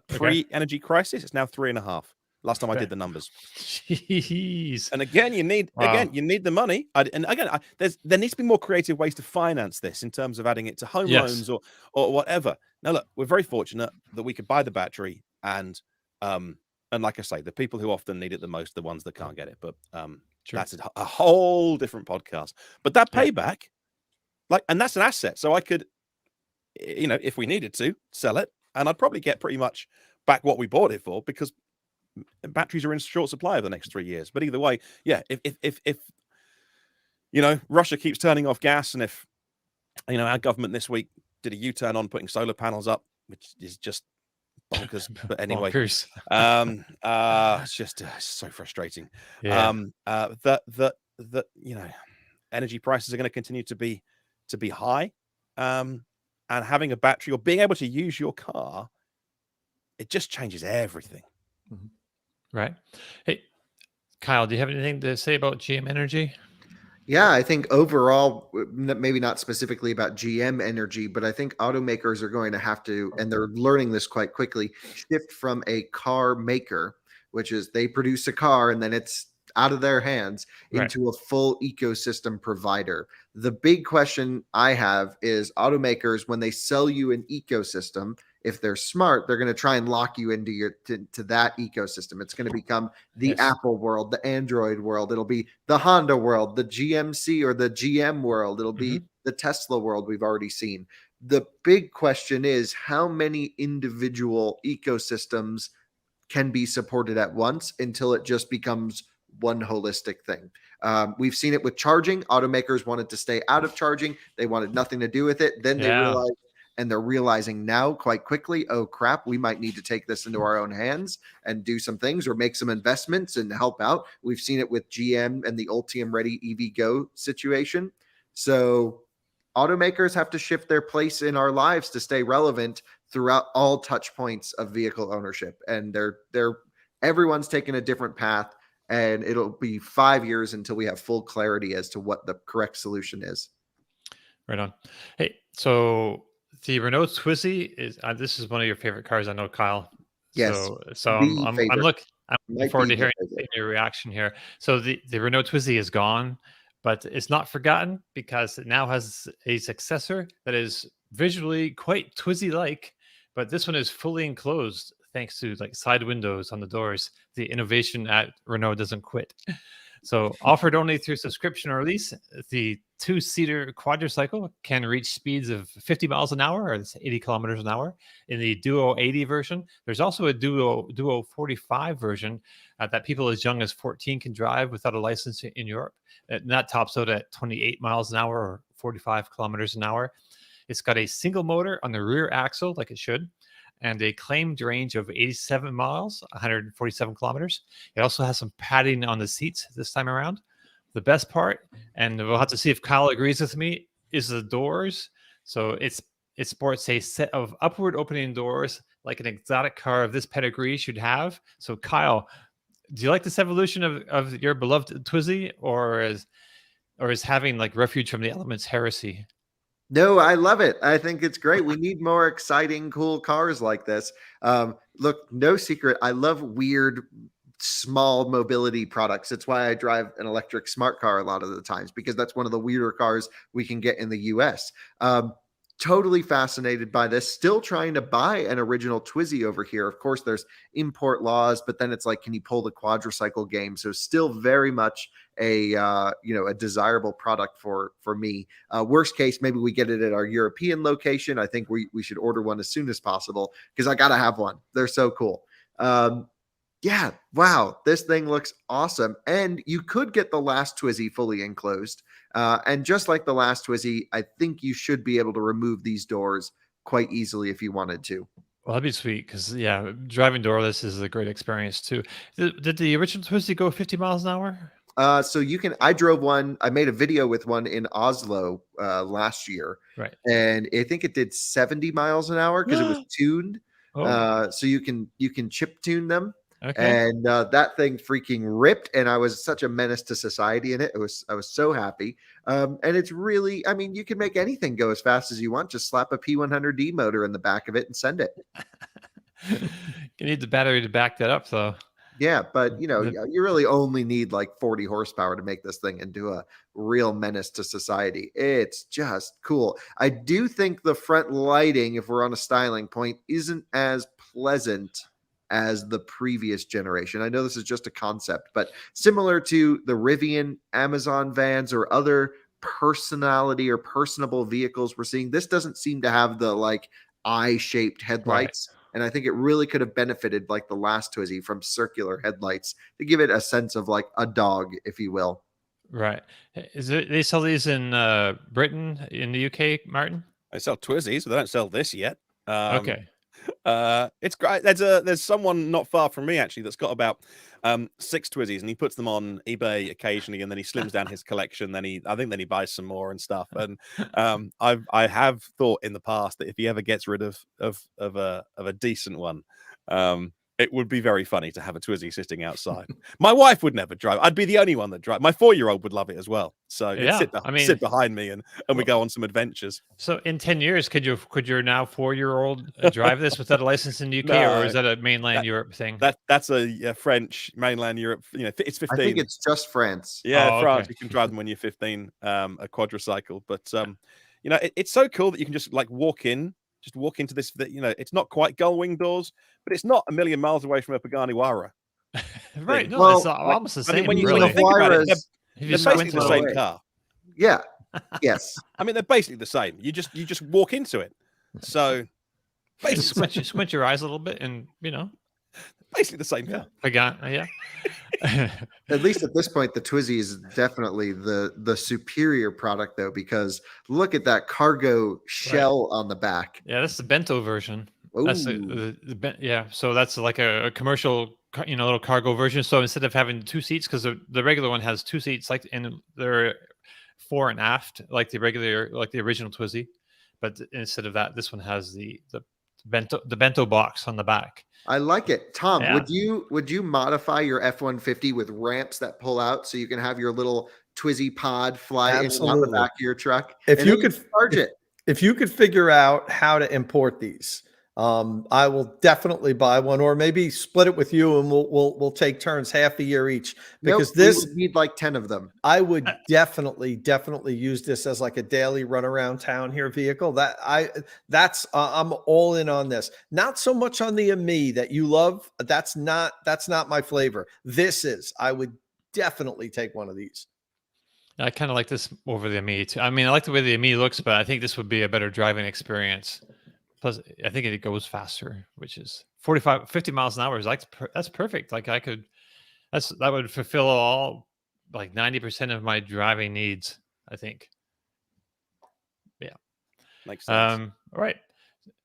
pre-energy crisis. It's now 3.5. Last time I did the numbers. Jeez. And again, you need the money. There needs to be more creative ways to finance this in terms of adding it to home loans or whatever. Now, look, we're very fortunate that we could buy the battery and like I say, the people who often need it the most, the ones that can't get it. But that's a whole different podcast. But that payback, and that's an asset. So I could, if we needed to, sell it, and I'd probably get pretty much back what we bought it for because batteries are in short supply over the next 3 years. But either way, if Russia keeps turning off gas, and if our government this week did a U-turn on putting solar panels up, which is just bonkers. But anyway, it's just so frustrating. That energy prices are going to continue to be high. and having a battery or being able to use your car, it just changes everything. Right. Hey, Kyle, do you have anything to say about GM Energy? Yeah, I think overall, maybe not specifically about GM Energy, but I think automakers are going to have to, and they're learning this quite quickly, shift from a car maker, which is they produce a car and then it's out of their hands, Right. into a full ecosystem provider. The big question I have is automakers, when they sell you an ecosystem, if they're smart, they're going to try and lock you into to that ecosystem. It's going to become the Yes. Apple world, the Android world. It'll be the Honda world, the GMC or the GM world. It'll be the Tesla world we've already seen. The big question is how many individual ecosystems can be supported at once until it just becomes one holistic thing. We've seen it with charging. Automakers wanted to stay out of charging. They wanted nothing to do with it. Then they realized, and they're realizing now quite quickly, oh crap, we might need to take this into our own hands and do some things or make some investments and help out. We've seen it with GM and the Ultium Ready EV Go situation. So automakers have to shift their place in our lives to stay relevant throughout all touch points of vehicle ownership. And everyone's taking a different path, and it'll be 5 years until we have full clarity as to what the correct solution is. Right on. Hey, so the Renault Twizy is this is one of your favorite cars, I know, Kyle. Yes. So I'm looking forward to hearing your reaction here. So the Renault Twizy is gone, but it's not forgotten because it now has a successor that is visually quite Twizy-like, but this one is fully enclosed thanks to like side windows on the doors. The innovation at Renault doesn't quit. So offered only through subscription or lease, the two-seater quadricycle can reach speeds of 50 miles an hour, or 80 kilometers an hour in the Duo 80 version. There's also a Duo 45 version that people as young as 14 can drive without a license in Europe. And that tops out at 28 miles an hour or 45 kilometers an hour. It's got a single motor on the rear axle, like it should, and a claimed range of 87 miles, 147 kilometers. It also has some padding on the seats this time around. The best part, and we'll have to see if Kyle agrees with me, is the doors. So it sports a set of upward opening doors like an exotic car of this pedigree should have. So Kyle, do you like this evolution of your beloved Twizy, or is having like refuge from the elements heresy? No, I love it. I think it's great. We need more exciting, cool cars like this. Look, no secret, I love weird, small mobility products. It's why I drive an electric smart car a lot of the times, because that's one of the weirder cars we can get in the US. Totally fascinated by this. Still trying to buy an original Twizy over here. Of course, there's import laws, but then it's like, can you pull the quadricycle game? So still very much a desirable product for me. Worst case, maybe we get it at our European location. I think we should order one as soon as possible because I gotta have one. They're so cool. Yeah, wow, this thing looks awesome. And you could get the last Twizy fully enclosed. And just like the last Twizy, I think you should be able to remove these doors quite easily if you wanted to. Well, that'd be sweet because, yeah, driving doorless is a great experience too. Did the original Twizy go 50 miles an hour? So I drove one, I made a video with one in Oslo last year. Right. And I think it did 70 miles an hour because it was tuned. So you can chip tune them. Okay. And that thing freaking ripped, and I was such a menace to society in it. I was so happy. And it's really, I mean, you can make anything go as fast as you want. Just slap a P100D motor in the back of it and send it. You need the battery to back that up, though. Yeah, but you really only need like 40 horsepower to make this thing into a real menace to society. It's just cool. I do think the front lighting, if we're on a styling point, isn't as pleasant as the previous generation. I know this is just a concept, but similar to the Rivian Amazon vans or other personality or personable vehicles we're seeing, this doesn't seem to have the like eye-shaped headlights. Right. And I think it really could have benefited like the last Twizy from circular headlights to give it a sense of like a dog, if you will. Right. They sell these in Britain, in the UK, Martin? They sell Twizys, but they don't sell this yet. Okay. It's great. There's someone not far from me actually that's got about 6 Twizzies, and he puts them on eBay occasionally, and then he slims down his collection. Then he buys some more and stuff. And I have thought in the past that if he ever gets rid of a decent one, it would be very funny to have a Twizy sitting outside. My wife would never drive. I'd be the only one that drive. My 4-year-old would love it as well. So Yeah, sit behind me and we go on some adventures. So in 10 years, could your now 4-year-old drive this without a license in the UK, No, or is that a mainland Europe thing? That's a French mainland Europe. You know, it's 15. I think it's just France. Yeah, Oh, France. okay. You can drive them when you're 15. A quadricycle, but you know, it's so cool that you can just like walk into this. You know, it's not quite gull wing doors, but it's not a million miles away from a Pagani Huayra. Right. No, Well, it's almost the I same. mean, when you really. think about it, Huayras- If they're you basically squint the a same little. car. Yeah. Yes. I mean, they're basically the same. You just walk into it. So Just squint your eyes a little bit, and you know, basically the same car. yeah. At least at this point, the Twizy is definitely the superior product, though, because look at that cargo shell on the back. Yeah, that's the Bento version. That's Ooh. yeah. So that's like a commercial, little cargo version. So instead of having 2 seats, because the regular one has 2 seats, like, and they're fore and aft, like the original Twizy, but instead of that, this one has the bento box on the back. I like it. Tom, Yeah. would you modify your F-150 with ramps that pull out so you can have your little Twizy pod fly in and out the Absolutely. back of your truck? If and you then could charge it. If you could figure out how to import these, I will definitely buy one, or maybe split it with you, and we'll take turns half a year each. Because Nope, we this, would need like 10 of them. I would definitely use this as like a daily run around town here vehicle. I'm all in on this. Not so much on the AMI that you love. That's not my flavor. This is. I would definitely take one of these. I kind of like this over the AMI too. I mean, I like the way the AMI looks, but I think this would be a better driving experience. Plus, I think it goes faster, which is 50 miles an hour is like that's perfect. Like that would fulfill all like 90% of my driving needs, I think. Yeah. Makes sense. All right.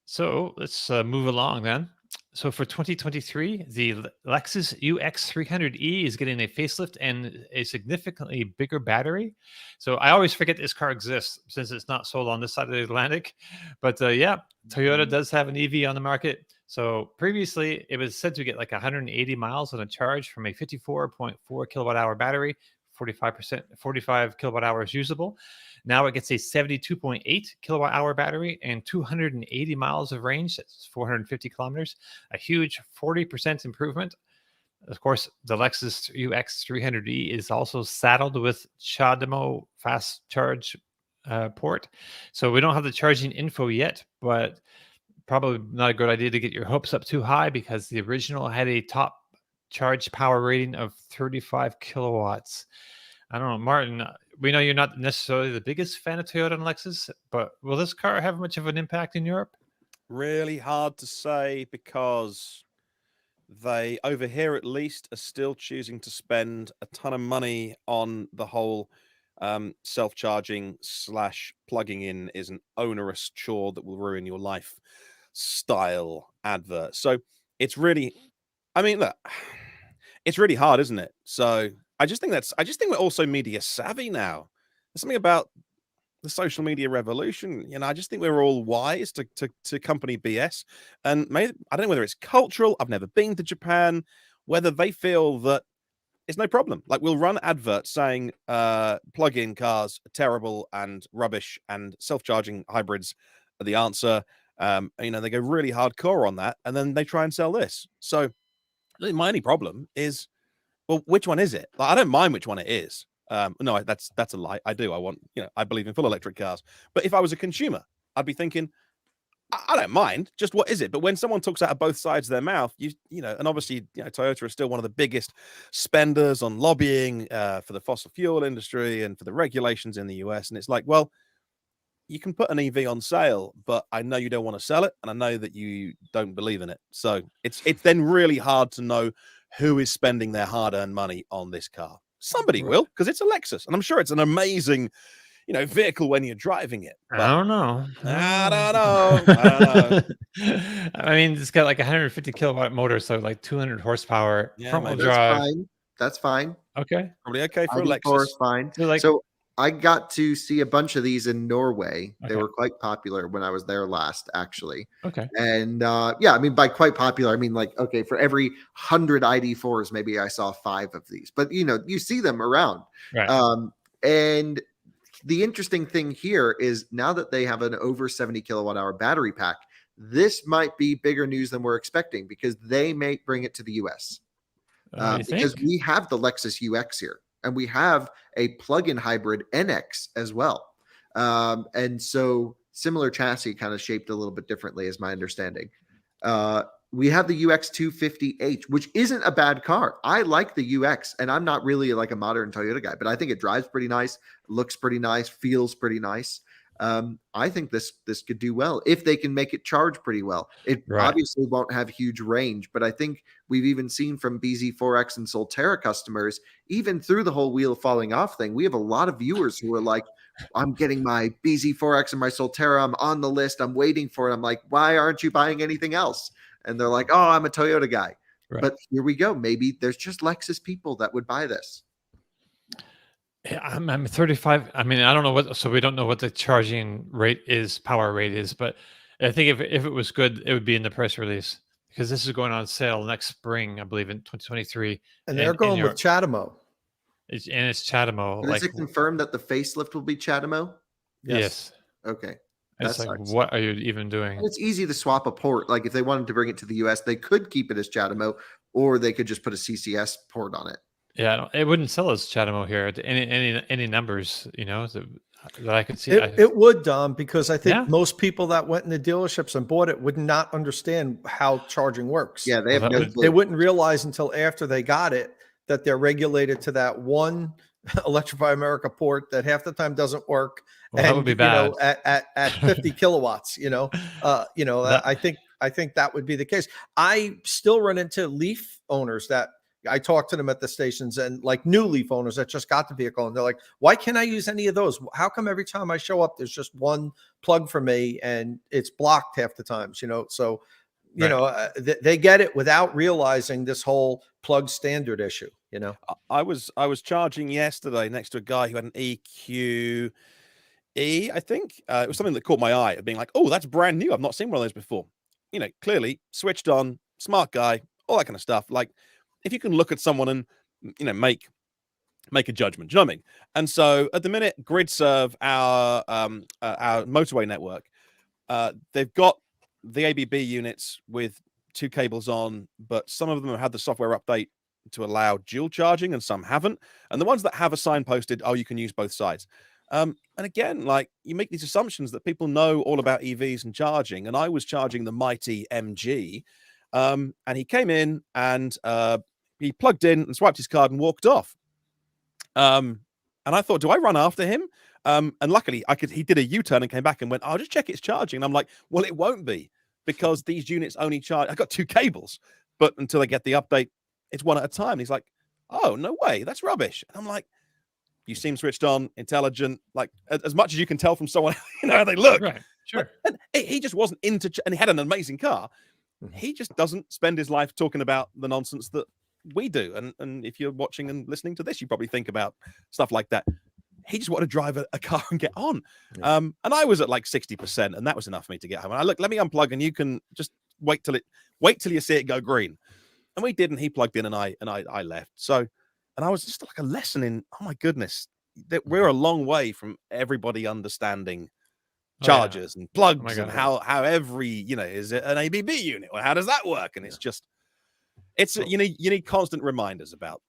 So let's move along then. So for 2023, the Lexus UX300e is getting a facelift and a significantly bigger battery. So I always forget this car exists since it's not sold on this side of the Atlantic. But yeah, Toyota does have an EV on the market. So previously, it was said to get like 180 miles on a charge from a 54.4 kilowatt hour battery, 45 kilowatt hours usable. Now it gets a 72.8 kilowatt hour battery and 280 miles of range. That's 450 kilometers, a huge 40% improvement. Of course, the Lexus UX300e is also saddled with CHAdeMO fast charge port. So we don't have the charging info yet, but probably not a good idea to get your hopes up too high, because the original had a top charge power rating of 35 kilowatts. I don't know, Martin, we know you're not necessarily the biggest fan of Toyota and Lexus, but will this car have much of an impact in Europe? Really hard to say, because they, over here at least, are still choosing to spend a ton of money on the whole self-charging / plugging in is an onerous chore that will ruin your life style advert. So it's really, I mean, look, it's really hard, isn't it? So I just think we're also media savvy now. There's something about the social media revolution. You know, I just think we're all wise to company BS. And maybe, I don't know whether it's cultural. I've never been to Japan, whether they feel that it's no problem. Like, we'll run adverts saying plug-in cars are terrible and rubbish and self-charging hybrids are the answer. You know, they go really hardcore on that, and then they try and sell this. So my only problem is, well, which one is it? Like, I don't mind which one it is. No, that's a lie. I do. I believe in full electric cars. But if I was a consumer, I'd be thinking, I don't mind. Just what is it? But when someone talks out of both sides of their mouth, you know, and obviously, you know, Toyota is still one of the biggest spenders on lobbying for the fossil fuel industry and for the regulations in the US. And it's like, well, you can put an EV on sale, but I know you don't want to sell it, and I know that you don't believe in it. So it's then really hard to know who is spending their hard-earned money on this car. Somebody will, because it's a Lexus, and I'm sure it's an amazing, vehicle when you're driving it. I But don't know. I don't know. I don't know. I mean, it's got like a 150 kilowatt motor, so like 200 horsepower, Yeah, front wheel maybe. That's drive. fine. That's fine. Okay. Probably okay for a ID4 is Lexus. fine. So, like- So I got to see a bunch of these in Norway. They Okay. were quite popular when I was there last, actually. Okay. And yeah, I mean, by quite popular, I mean like, okay, for every 100 ID4s, maybe I saw 5 of these. But you see them around. Right. And the interesting thing here is now that they have an over 70 kilowatt hour battery pack, this might be bigger news than we're expecting because they may bring it to the US. You Because think? we have the Lexus UX here, and we have a plug-in hybrid NX as well. And so similar chassis, kind of shaped a little bit differently, is my understanding. We have the UX250H, which isn't a bad car. I like the UX, and I'm not really like a modern Toyota guy, but I think it drives pretty nice, looks pretty nice, feels pretty nice. I think this could do well if they can make it charge pretty well. It Right. obviously won't have huge range, but I think we've even seen from BZ4X and Solterra customers, even through the whole wheel falling off thing, we have a lot of viewers who are like, I'm getting my BZ4X and my Solterra. I'm on the list. I'm waiting for it. I'm like, why aren't you buying anything else? And they're like, oh, I'm a Toyota guy. Right. But here we go. Maybe there's just Lexus people that would buy this. Yeah, I'm 35. I mean, I don't know so we don't know what the charging rate is, power rate is, but I think if it was good, it would be in the press release because this is going on sale next spring, I believe, in 2023. And they're going with Chatamo. It's Chatamo. Is it confirmed that the facelift will be Chatamo? Yes. Okay. It's like, what are you even doing? And it's easy to swap a port. Like if they wanted to bring it to the US, they could keep it as Chatamo, or they could just put a CCS port on it. Yeah, it wouldn't sell as Chatamo here. Any numbers, that I could see. It would, Dom, because I think Yeah. most people that went into dealerships and bought it would not understand how charging works. Yeah, they have Well, no that clue. They wouldn't realize until after they got it that they're regulated to that one Electrify America port that half the time doesn't work. Well, that would be bad. At 50 kilowatts, I think that would be the case. I still run into Leaf owners that I talk to them at the stations, and like new Leaf owners that just got the vehicle, and they're like, why can't I use any of those? How come every time I show up, there's just one plug for me and it's blocked half the times, so they get it without realizing this whole plug standard issue. I was charging yesterday next to a guy who had an EQE, I think. It was something that caught my eye, of being like, oh, that's brand new. I've not seen one of those before. Clearly switched on, smart guy, all that kind of stuff. Like, if you can look at someone and make a judgment, do you know what I mean? And so at the minute, GridServe, our motorway network, they've got the ABB units with 2 cables on, but some of them have had the software update to allow dual charging and some haven't. And the ones that have a sign posted, oh, you can use both sides. And again, like, you make these assumptions that people know all about EVs and charging. And I was charging the mighty MG, and he came in and he plugged in and swiped his card and walked off. And I thought, do I run after him? And luckily he did a U-turn and came back and went, I'll just check it's charging. And I'm like, well, it won't be, because these units only charge. I got 2 cables, but until they get the update, it's one at a time. And he's like, oh, no way, that's rubbish. And I'm like, you seem switched on, intelligent, like as much as you can tell from someone, how they look. Right, sure. And he just wasn't into, and he had an amazing car. He just doesn't spend his life talking about the nonsense that we do. And if you're watching and listening to this, you probably think about stuff like that. He just wanted to drive a car and get on. Yeah. And I was at like 60%, and that was enough for me to get home. And I look, let me unplug, and you can just wait till you see it go green. And we did, and he plugged in, and I left. So, and I was just like a lesson in, oh my goodness, that we're a long way from everybody understanding chargers and plugs and how every, is it an ABB unit, or how does that work? And it's just, you need constant reminders about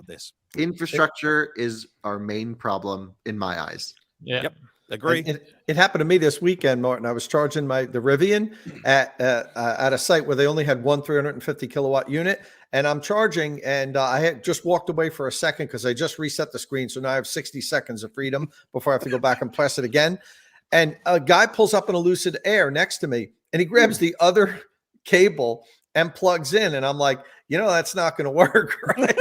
this. Infrastructure is our main problem in my eyes. Yeah. Yep. Agree. It happened to me this weekend, Martin. I was charging the Rivian at a site where they only had one 350 kilowatt unit, and I'm charging, and I had just walked away for a second because I just reset the screen, so now I have 60 seconds of freedom before I have to go back and press it again. And a guy pulls up in a Lucid Air next to me, and he grabs the other cable and plugs in. And I'm like, that's not going to work. Right.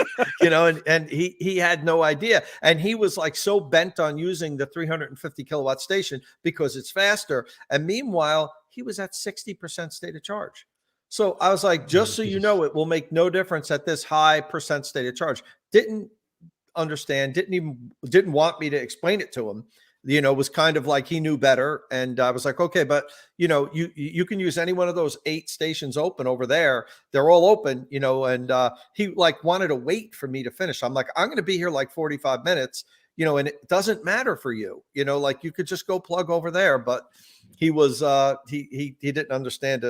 And he had no idea. And he was like so bent on using the 350 kilowatt station because it's faster. And meanwhile, he was at 60% state of charge. So I was like, just so you know, it will make no difference at this high percent state of charge. Didn't understand, didn't want me to explain it to him. Was kind of like he knew better. And I was like, okay, but you can use any one of those 8 stations open over there. They're all open, and he like wanted to wait for me to finish. I'm like, I'm going to be here like 45 minutes, and it doesn't matter for you, like you could just go plug over there. But he was, he didn't understand.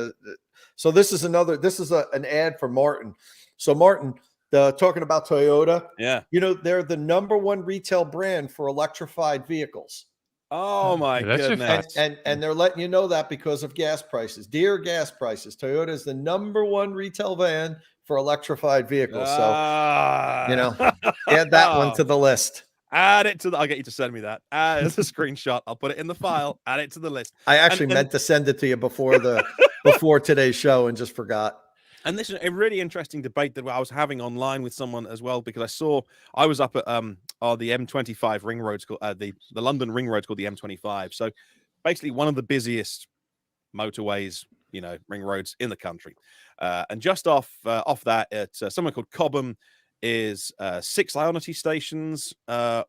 So this is an ad for Martin. So Martin, talking about Toyota. Yeah. They're the #1 retail brand for electrified vehicles. Oh my goodness. And they're letting you know that because of gas prices. Dear gas prices, Toyota is the #1 retail van for electrified vehicles. So, add that one to the list. Add it to I'll get you to send me that. As a screenshot. I'll put it in the file. Add it to the list. I actually meant to send it to you before today's show and just forgot. And this is a really interesting debate that I was having online with someone as well, because I was up at the M25 ring roads, the London ring roads called the M25. So basically one of the busiest motorways, ring roads in the country. And just off that, at somewhere called Cobham is 6 Ionity stations,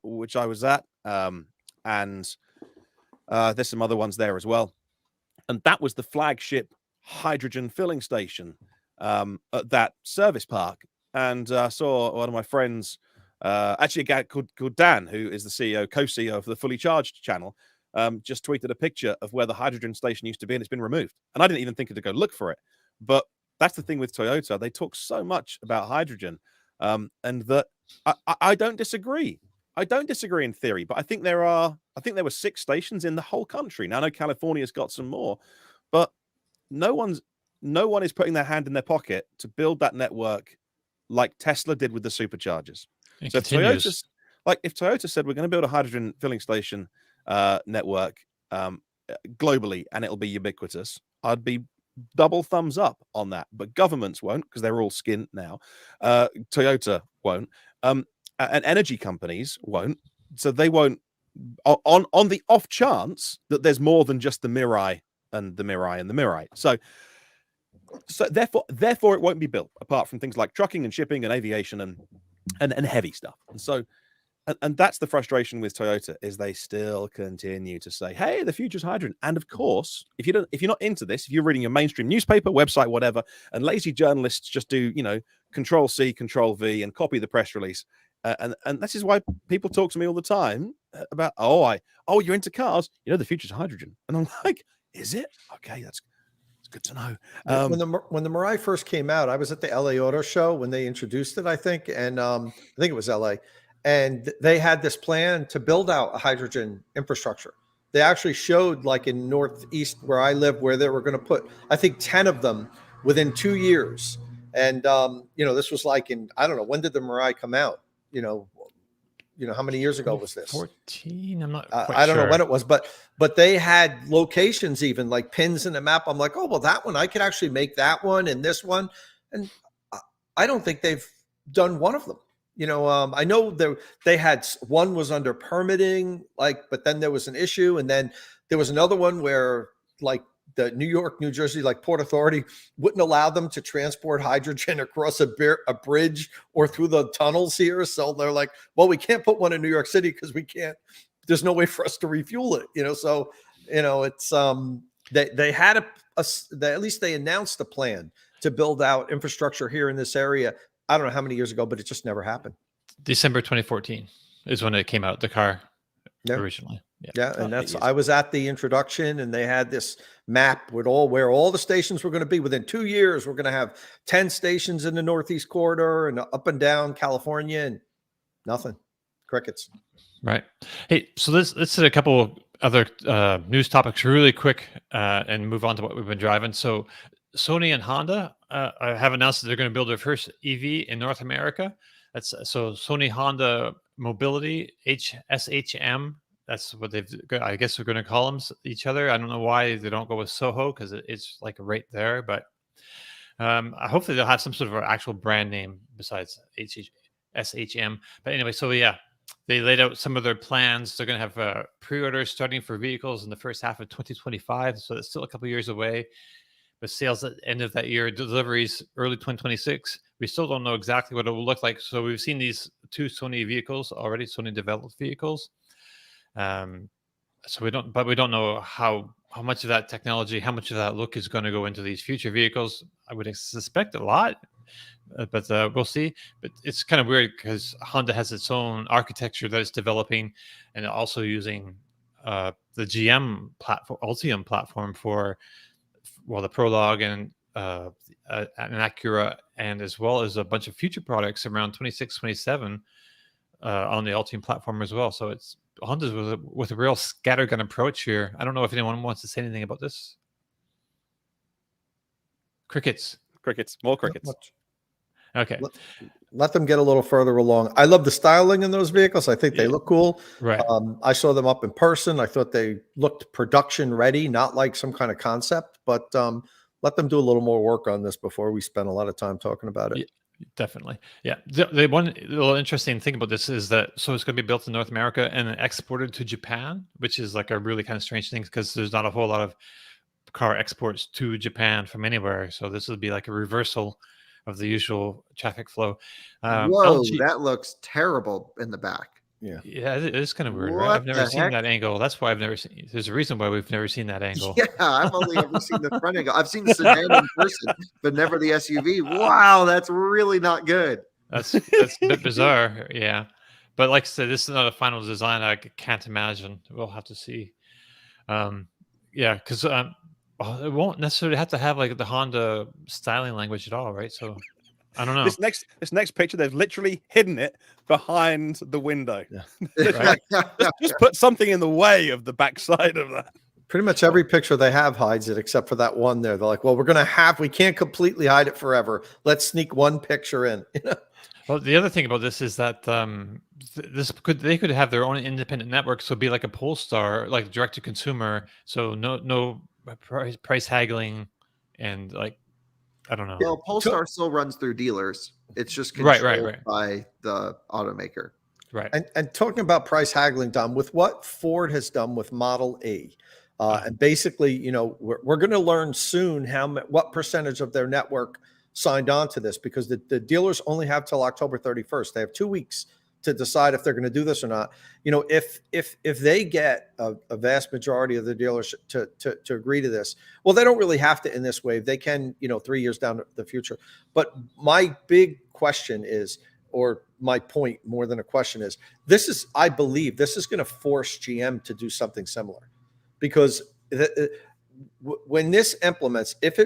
which I was at, and there's some other ones there as well. And that was the flagship hydrogen filling station at that service park. And I saw one of my friends, actually a guy called Dan, who is the co-CEO of the Fully Charged channel, just tweeted a picture of where the hydrogen station used to be, and it's been removed. And I didn't even think to go look for it. But that's the thing with Toyota. They talk so much about hydrogen, and that I don't disagree. I don't disagree in theory, but I think there were 6 stations in the whole country. Now I know California's got some more, but no one is putting their hand in their pocket to build that network like Tesla did with the superchargers. So if Toyota said we're going to build a hydrogen filling station network globally and it'll be ubiquitous, I'd be double thumbs up on that. But governments won't, because they're all skint now. Toyota won't, and energy companies won't. So they won't, on the off chance that there's more than just the Mirai and the Mirai and the Mirai. So therefore it won't be built, apart from things like trucking and shipping and aviation and heavy stuff. And so and that's the frustration with Toyota, is they still continue to say, hey, the future's hydrogen. And of course, if you're not into this, if you're reading a mainstream newspaper, website, whatever, and lazy journalists just do, Control C, Control V and copy the press release. And this is why people talk to me all the time about, you're into cars, the future's hydrogen. And I'm like, is it? Okay, that's good to know. When the Mirai first came out, I was at the LA Auto Show when they introduced it, I think. And I think it was LA. And they had this plan to build out a hydrogen infrastructure. They actually showed, like in Northeast where I live, where they were going to put, I think, 10 of them within 2 years. And, this was like I don't know, when did the Mirai come out? How many years ago was this? 14. I'm not quite I don't sure. know when it was, but they had locations, even like pins in the map. I'm like, oh, well, that one, I could actually make that one and this one. And I don't think they've done one of them. I know they had, one was under permitting, but then there was an issue. And then there was another one where the New York, New Jersey, Port Authority wouldn't allow them to transport hydrogen across a bridge or through the tunnels here. So they're like, well, we can't put one in New York City because there's no way for us to refuel it, So, it's, they had at least they announced a plan to build out infrastructure here in this area. I don't know how many years ago, but it just never happened. December 2014 is when it came out, the car originally. Yeah. And I was at the introduction, and they had this map with where all the stations were going to be. Within 2 years, we're going to have 10 stations in the Northeast corridor and up and down California, and nothing. Crickets. Right. Hey, so let's hit a couple other news topics really quick and move on to what we've been driving. So Sony and Honda have announced that they're going to build their first EV in North America. That's so Sony Honda Mobility SHM. That's what I guess we're going to call them each other. I don't know why they don't go with Soho, because it's right there. But Hopefully they'll have some sort of actual brand name besides SHM. But anyway, so yeah, they laid out some of their plans. They're going to have pre-orders starting for vehicles in the first half of 2025. So that's still a couple of years away. With sales at the end of that year, deliveries early 2026. We still don't know exactly what it will look like. So we've seen these 2 Sony vehicles already, Sony developed vehicles. So we don't know how much of that technology, how much of that look is going to go into these future vehicles. I would suspect a lot, but we'll see. But it's kind of weird because Honda has its own architecture that it's developing, and also using the GM platform, Ultium platform for the Prologue and an Acura, and as well as a bunch of future products around 26, 27 on the Ultium platform as well. So it's Honda's with a real scattergun approach here. I don't know if anyone wants to say anything about this. Crickets. More crickets. Okay. Let them get a little further along. I love the styling in those vehicles. I think they look cool. Right. I saw them up in person. I thought they looked production ready, not like some kind of concept, but let them do a little more work on this before we spend a lot of time talking about it. Yeah, definitely. Yeah. The one little interesting thing about this is that, so it's going to be built in North America and then exported to Japan, which is like a really kind of strange thing because there's not a whole lot of car exports to Japan from anywhere. So this would be like a reversal of the usual traffic flow. Whoa, that looks terrible in the back. Yeah, it is kind of weird, right? What I've never the seen heck? that angle. That's why I've never seen. There's a reason why we've never seen that angle. Yeah, I've only ever seen the front angle. I've seen the sedan in person, but never the SUV. Wow, that's really not good. That's a bit bizarre. Yeah, but like I said, this is not a final design. I can't imagine. We'll have to see. Yeah, because it won't necessarily have to have like the Honda styling language at all, right? So I don't know. This next picture, they've literally hidden it behind the window. Yeah. Right. just put something in the way of the backside of that. Pretty much every picture they have hides it except for that one there. They're like, well, we can't completely hide it forever. Let's sneak one picture in. Well, the other thing about this is that they could have their own independent network, so be like a Polestar, like direct to consumer. So no price haggling, and like I don't know. Well, Polestar still runs through dealers. It's just controlled by the automaker. Right. And talking about price haggling, Dom, with what Ford has done with Model E, and basically, we're going to learn soon what percentage of their network signed on to this, because the dealers only have till October 31st. They have 2 weeks to decide if they're going to do this or not. If they get a vast majority of the dealers to agree to this, well, they don't really have to in this wave. They can, 3 years down the future. But my big question is, or my point more than a question is, I believe this is going to force GM to do something similar, because when this implements, if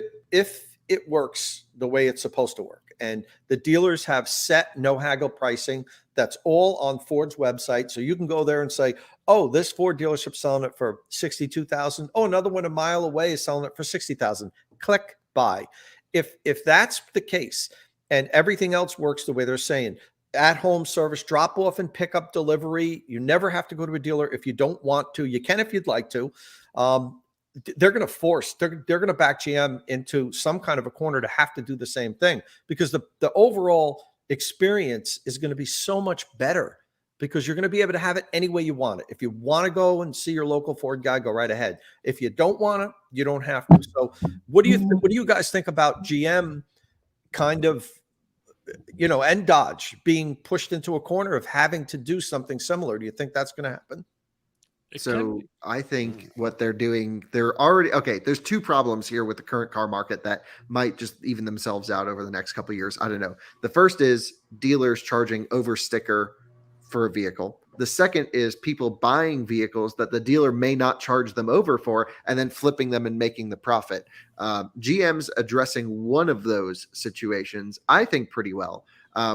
it works the way it's supposed to work, and the dealers have set no haggle pricing, that's all on Ford's website. So you can go there and say, oh, this Ford dealership selling it for $62,000. Oh, another one a mile away is selling it for $60,000. Click buy. If that's the case, and everything else works the way they're saying, at-home service, drop-off and pick-up delivery, you never have to go to a dealer if you don't want to. You can if you'd like to. They're going to back GM into some kind of a corner to have to do the same thing, because the overall experience is going to be so much better, because you're going to be able to have it any way you want it. If you want to go and see your local Ford guy, go right ahead. If you don't want to, you don't have to. So what do you guys think about GM kind of, and Dodge being pushed into a corner of having to do something similar? Do you think that's going to happen? So I think what they're doing, there's 2 problems here with the current car market that might just even themselves out over the next couple of years. I don't know. The first is dealers charging over sticker for a vehicle. The second is people buying vehicles that the dealer may not charge them over for, and then flipping them and making the profit. GM's addressing one of those situations, I think, pretty well,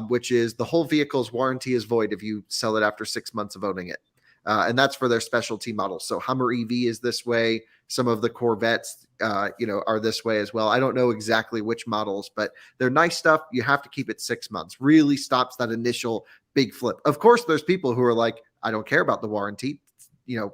which is the whole vehicle's warranty is void if you sell it after 6 months of owning it. And that's for their specialty models. So Hummer EV is this way. Some of the Corvettes, are this way as well. I don't know exactly which models, but they're nice stuff. You have to keep it 6 months. Really stops that initial big flip. Of course, there's people who are like, I don't care about the warranty,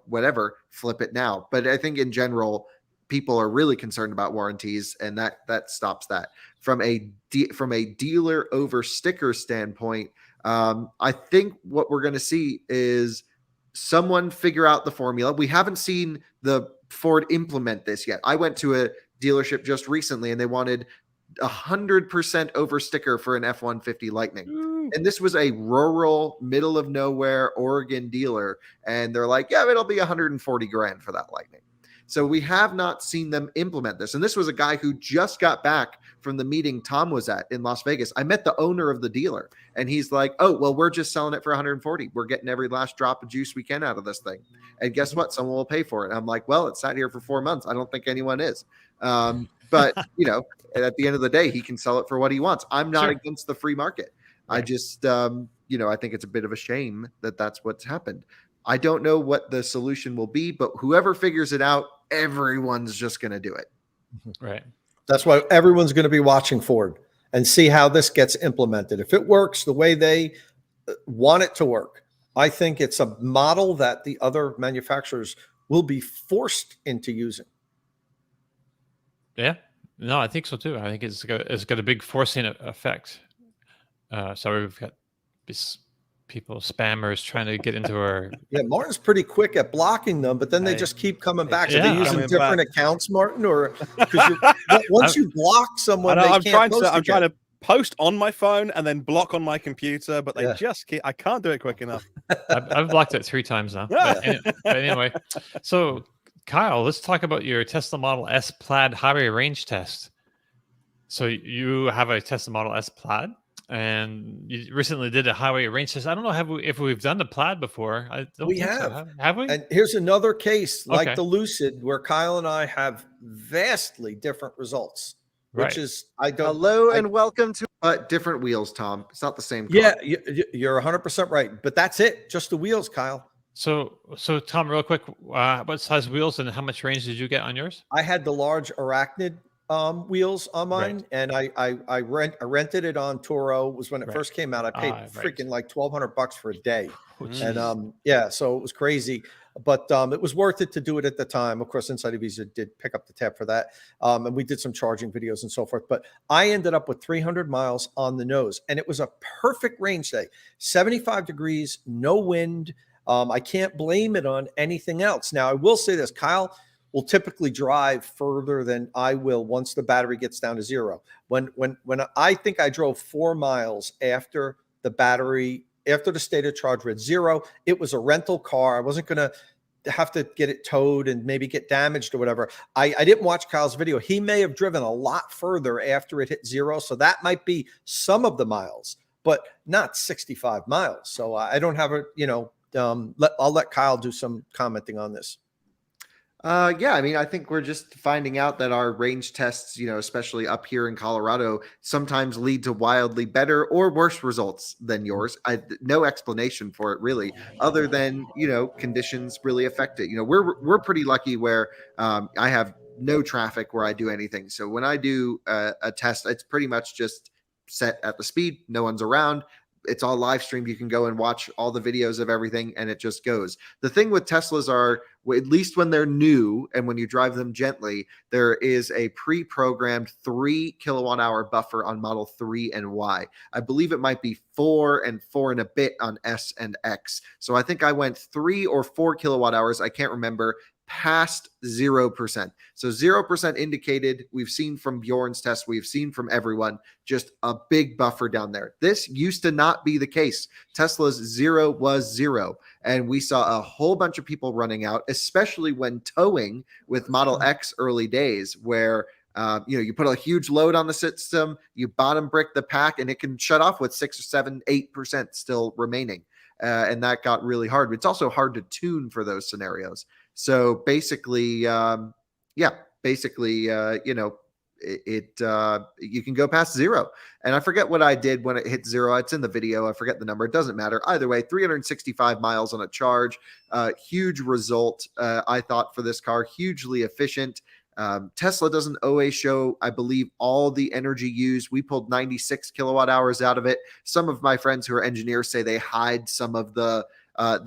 whatever, flip it now. But I think in general, people are really concerned about warranties, and that stops that. From a dealer over sticker standpoint, I think what we're going to see is someone figure out the formula. We haven't seen the Ford implement this yet. I went to a dealership just recently, and they wanted 100% over sticker for an F-150 Lightning. Ooh. And this was a rural, middle of nowhere Oregon dealer. And they're like, yeah, it'll be 140 grand for that Lightning. So we have not seen them implement this. And this was a guy who just got back from the meeting Tom was at in Las Vegas. I met the owner of the dealer, and he's like, oh, well, we're just selling it for 140. We're getting every last drop of juice we can out of this thing. And guess what? Someone will pay for it. And I'm like, well, it's sat here for 4 months. I don't think anyone is. But, you know, at the end of the day, he can sell it for what he wants. I'm not against the free market. Right. I just, you know, I think it's a bit of a shame that that's what's happened. I don't know what the solution will be, but whoever figures it out, everyone's just going to do it. Right. That's why everyone's going to be watching Ford and see how this gets implemented. If it works the way they want it to work, I think it's a model that the other manufacturers will be forced into using. Yeah. No, I think so too. I think it's got a big forcing effect. So we've got these people, spammers, trying to get into our. Yeah, Martin's pretty quick at blocking them, but then they just keep coming back. Are they using different accounts, Martin, or because once you block someone, I'm trying to post on my phone and then block on my computer, but they just keep. I can't do it quick enough. I've blocked it 3 times now. But anyway, so Kyle, let's talk about your Tesla Model S Plaid highway range test. So you have a Tesla Model S Plaid, and you recently did a highway range test. I don't know if we've done the Plaid before. We have. So. Have we? And here's another case like the Lucid, where Kyle and I have vastly different results. Which is, Hello and welcome to different wheels, Tom. It's not the same car. Yeah, you're 100% right. But that's it. Just the wheels, Kyle. So Tom, real quick, what size wheels and how much range did you get on yours? I had the large Arachnid wheels on mine, and I rented it on Turo. Was when it first came out. I paid freaking like $1,200 for a day, and so it was crazy. But it was worth it to do it at the time. Of course, Inside of Visa did pick up the tab for that, and we did some charging videos and so forth. But I ended up with 300 miles on the nose, and it was a perfect range day. 75 degrees, no wind. I can't blame it on anything else. Now, I will say this, Kyle will typically drive further than I will once the battery gets down to 0. When I think I drove 4 miles after the battery, after the state of charge read 0, it was a rental car. I wasn't going to have to get it towed and maybe get damaged or whatever. I didn't watch Kyle's video. He may have driven a lot further after it hit 0. So that might be some of the miles, but not 65 miles. So I don't have a, I'll let Kyle do some commenting on this. Yeah, I mean, I think we're just finding out that our range tests, especially up here in Colorado, sometimes lead to wildly better or worse results than yours. No explanation for it really, other than, conditions really affect it. We're pretty lucky where I have no traffic where I do anything. So when I do a test, it's pretty much just set at the speed. No one's around. It's all live streamed. You can go and watch all the videos of everything, and it just goes. The thing with Teslas are, at least when they're new and when you drive them gently, there is a pre-programmed 3 kilowatt-hour buffer on Model 3 and Y. I believe it might be 4 and a bit on S and X. So I think I went 3 or 4 kilowatt hours. I can't remember. Past 0%. So 0% indicated, we've seen from Bjorn's test, we've seen from everyone, just a big buffer down there. This used to not be the case. Tesla's 0 was 0. And we saw a whole bunch of people running out, especially when towing with Model X early days, where you put a huge load on the system, you bottom brick the pack, and it can shut off with 6 or 7, 8% still remaining. And that got really hard. It's also hard to tune for those scenarios. So basically, you can go past 0. And I forget what I did when it hit 0. It's in the video. I forget the number. It doesn't matter. Either way, 365 miles on a charge. Huge result, I thought, for this car. Hugely efficient. Tesla doesn't always show, I believe, all the energy used. We pulled 96 kilowatt hours out of it. Some of my friends who are engineers say they hide some of the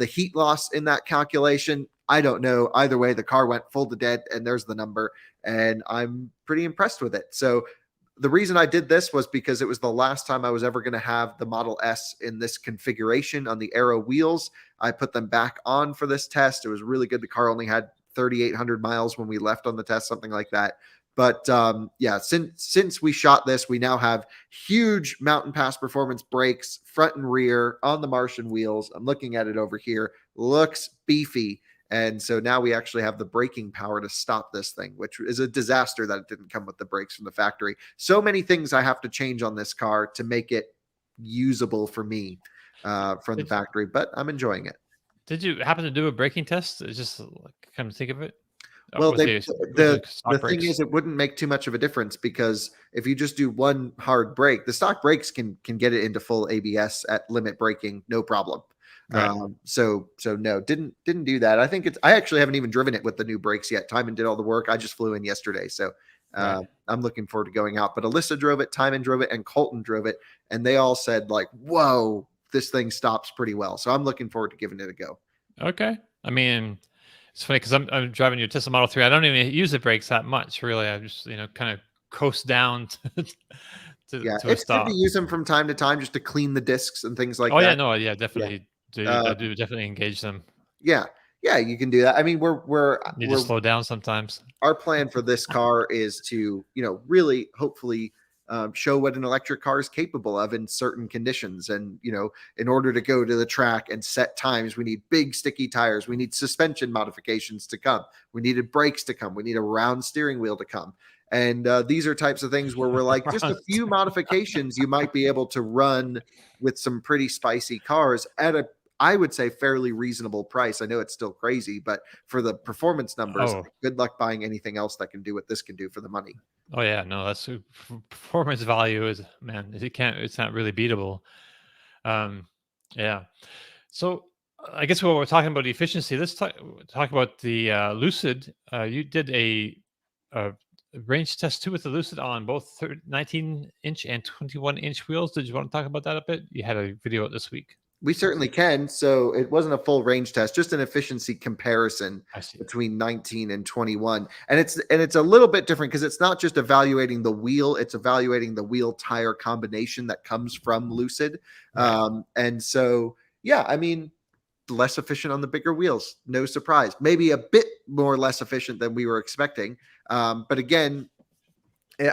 heat loss in that calculation. I don't know. Either way, the car went full to dead, and there's the number, and I'm pretty impressed with it. So the reason I did this was because it was the last time I was ever going to have the Model S in this configuration on the Aero wheels. I put them back on for this test. It was really good. The car only had 3,800 miles when we left on the test, something like that. But yeah, since we shot this, we now have huge Mountain Pass performance brakes, front and rear on the Martian wheels. I'm looking at it over here. Looks beefy. And so now we actually have the braking power to stop this thing, which is a disaster that it didn't come with the brakes from the factory. So many things I have to change on this car to make it usable for me from the factory, but I'm enjoying it. Did you happen to do a braking test? It's just like, come to think of it. Well, The thing is, it wouldn't make too much of a difference because if you just do one hard brake, the stock brakes can get it into full ABS at limit braking, no problem. Right. So no, didn't do that. I think I actually haven't even driven it with the new brakes yet. Timon did all the work. I just flew in yesterday. So right. I'm looking forward to going out, but Alyssa drove it, Timon drove it, and Colton drove it. And they all said like, whoa, this thing stops pretty well. So I'm looking forward to giving it a go. Okay. I mean, it's funny because I'm driving your Tesla Model 3. I don't even use the brakes that much, really. I just, kind of coast down to it's good to use them from time to time just to clean the discs and things like that. Oh, yeah, no, yeah, definitely. Yeah. I do definitely engage them. Yeah, you can do that. I mean, we're to slow down sometimes. Our plan for this car is to, really hopefully show what an electric car is capable of in certain conditions. And, in order to go to the track and set times, we need big sticky tires. We need suspension modifications to come. We needed brakes to come. We need a round steering wheel to come. And these are types of things where we're like, just a few modifications you might be able to run with some pretty spicy cars at I would say fairly reasonable price. I know it's still crazy, but for the performance numbers, good luck buying anything else that can do what this can do for the money. Oh yeah, no, that's performance value is, man, it's not really beatable. Yeah. So I guess when we're talking about efficiency, let's talk about the Lucid. You did a range test too with the Lucid on both 19-inch and 21-inch wheels. Did you want to talk about that a bit? You had a video this week. We certainly can. So it wasn't a full range test, just an efficiency comparison between 19 and 21. And it's a little bit different because it's not just evaluating the wheel, it's evaluating the wheel tire combination that comes from Lucid. Right. And so, yeah, I mean, less efficient on the bigger wheels. No surprise. Maybe a bit more less efficient than we were expecting. But again,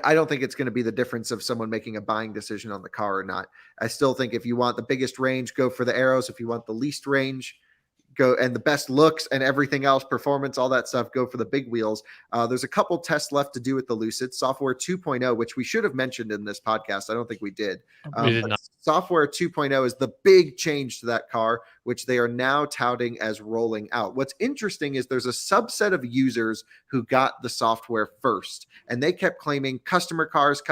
I don't think it's going to be the difference of someone making a buying decision on the car or not. I still think if you want the biggest range, go for the Aeros. If you want the least range, go and the best looks and everything else, performance, all that stuff, go for the big wheels. There's a couple tests left to do with the Lucid software 2.0, which we should have mentioned in this podcast. I don't think we did. We did not. Software 2.0 is the big change to that car, which they are now touting as rolling out. What's interesting is there's a subset of users who got the software first, and they kept claiming customer cars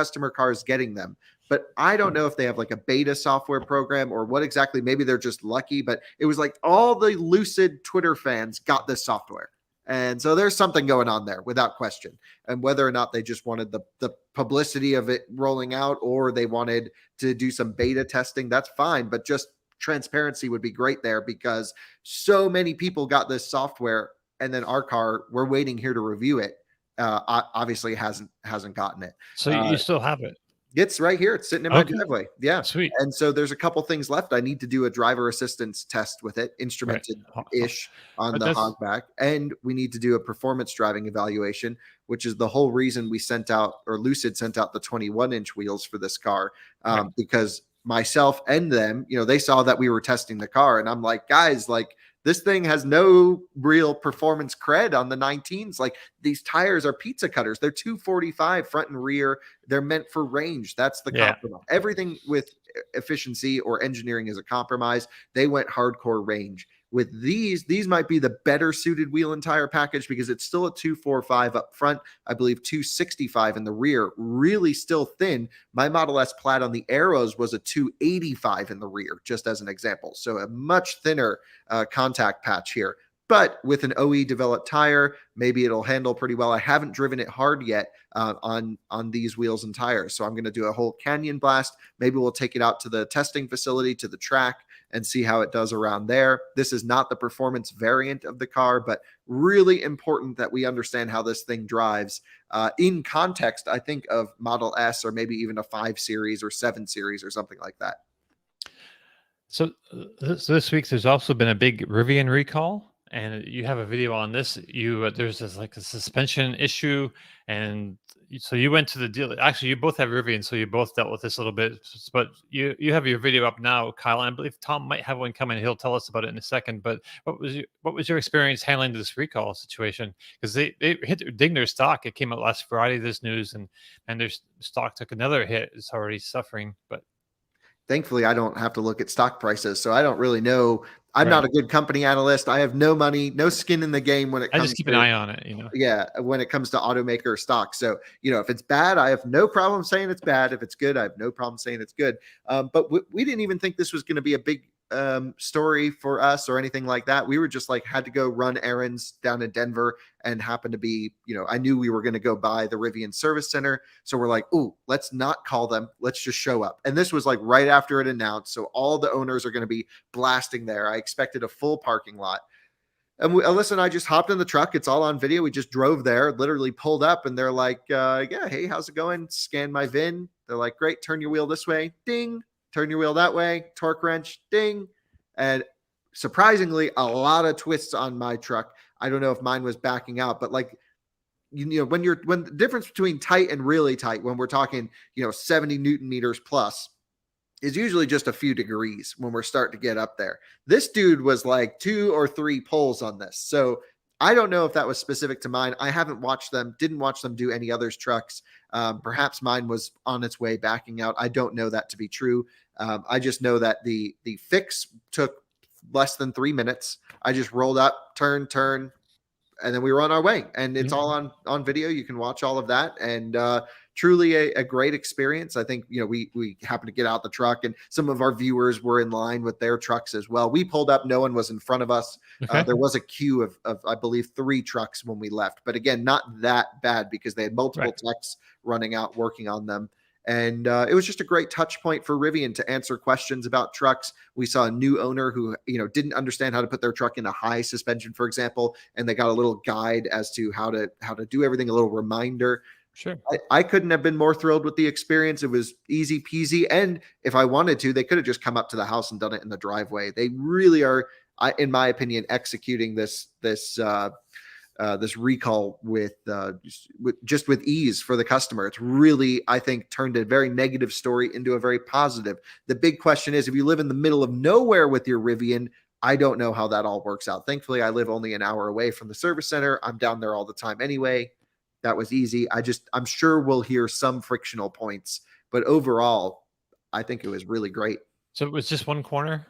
getting them. But I don't know if they have like a beta software program or what exactly. Maybe they're just lucky, but it was like all the Lucid Twitter fans got this software. And so there's something going on there without question. And whether or not they just wanted the publicity of it rolling out or they wanted to do some beta testing, that's fine. But just transparency would be great there because so many people got this software and then our car, we're waiting here to review it. Obviously hasn't gotten it. So you still have it? It's right here. It's sitting in my driveway. Yeah. Sweet. And so there's a couple things left. I need to do a driver assistance test with it, instrumented-ish on the hogback. And we need to do a performance driving evaluation, which is the whole reason we sent out, or Lucid sent out the 21-inch wheels for this car, because myself and them, they saw that we were testing the car. And I'm like, guys, like, this thing has no real performance cred on the 19s. Like these tires are pizza cutters. They're 245 front and rear. They're meant for range. That's the compromise. Everything with efficiency or engineering is a compromise. They went hardcore range. With these might be the better suited wheel and tire package because it's still a 245 up front. I believe 265 in the rear, really still thin. My Model S Plaid on the Aeros was a 285 in the rear, just as an example. So a much thinner contact patch here. But with an OE developed tire, maybe it'll handle pretty well. I haven't driven it hard yet on these wheels and tires. So I'm going to do a whole canyon blast. Maybe we'll take it out to the testing facility, to the track, and see how it does around there. This is not the performance variant of the car, but really important that we understand how this thing drives in context, I think, of Model S or maybe even a 5 Series or 7 Series or something like that. So this week, there's also been a big Rivian recall, and you have a video on this. There's this like a suspension issue, and so you went to the dealer. Actually, you both have Rivian, so you both dealt with this a little bit. But you have your video up now, Kyle. And I believe Tom might have one coming. He'll tell us about it in a second. But what was your experience handling this recall situation? Because they dinged their stock. It came out last Friday. This news, and their stock took another hit. It's already suffering, but. Thankfully, I don't have to look at stock prices, so I don't really know. I'm Right. not a good company analyst. I have no money, no skin in the game when it I comes just keep to, an eye on it, you know. yeah, when it comes to automaker stock. So, if it's bad, I have no problem saying it's bad. If it's good, I have no problem saying it's good. But we didn't even think this was going to be a big story for us or anything like that. We were just like, had to go run errands down in Denver and happened to be, I knew we were going to go by the Rivian service center. So we're like, ooh, let's not call them. Let's just show up. And this was like right after it announced. So all the owners are going to be blasting there. I expected a full parking lot. And Alyssa and I just hopped in the truck. It's all on video. We just drove there, literally pulled up, and they're like, yeah, hey, how's it going? Scan my VIN. They're like, great, turn your wheel this way. Ding. Turn your wheel that way. Torque wrench. Ding. And surprisingly, a lot of twists on my truck. I don't know if mine was backing out, but like, when the difference between tight and really tight, when we're talking, 70 Newton meters plus, is usually just a few degrees when we're starting to get up there. This dude was like 2 or 3 pulls on this. So I don't know if that was specific to mine. I haven't watched them, didn't watch them do any others trucks. Perhaps mine was on its way backing out. I don't know that to be true. I just know that the fix took less than 3 minutes. I just rolled up, turn, and then we were on our way. And it's all on video. You can watch all of that. And truly a great experience. I think, we happened to get out the truck, and some of our viewers were in line with their trucks as well. We pulled up. No one was in front of us. Okay. There was a queue of, I believe, 3 trucks when we left. But again, not that bad because they had multiple techs running out, working on them. And it was just a great touch point for Rivian to answer questions about trucks. We saw a new owner who, didn't understand how to put their truck in a high suspension, for example, and they got a little guide as to how to do everything, a little reminder. Sure. I couldn't have been more thrilled with the experience. It was easy peasy. And if I wanted to, they could have just come up to the house and done it in the driveway. They really are, in my opinion, executing this recall with ease for the customer. It's really, I think, turned a very negative story into a very positive. The big question is, if you live in the middle of nowhere with your Rivian, I don't know how that all works out. Thankfully, I live only an hour away from the service center. I'm down there all the time anyway. That was easy. I'm sure we'll hear some frictional points, but overall, I think it was really great. So it was just one corner?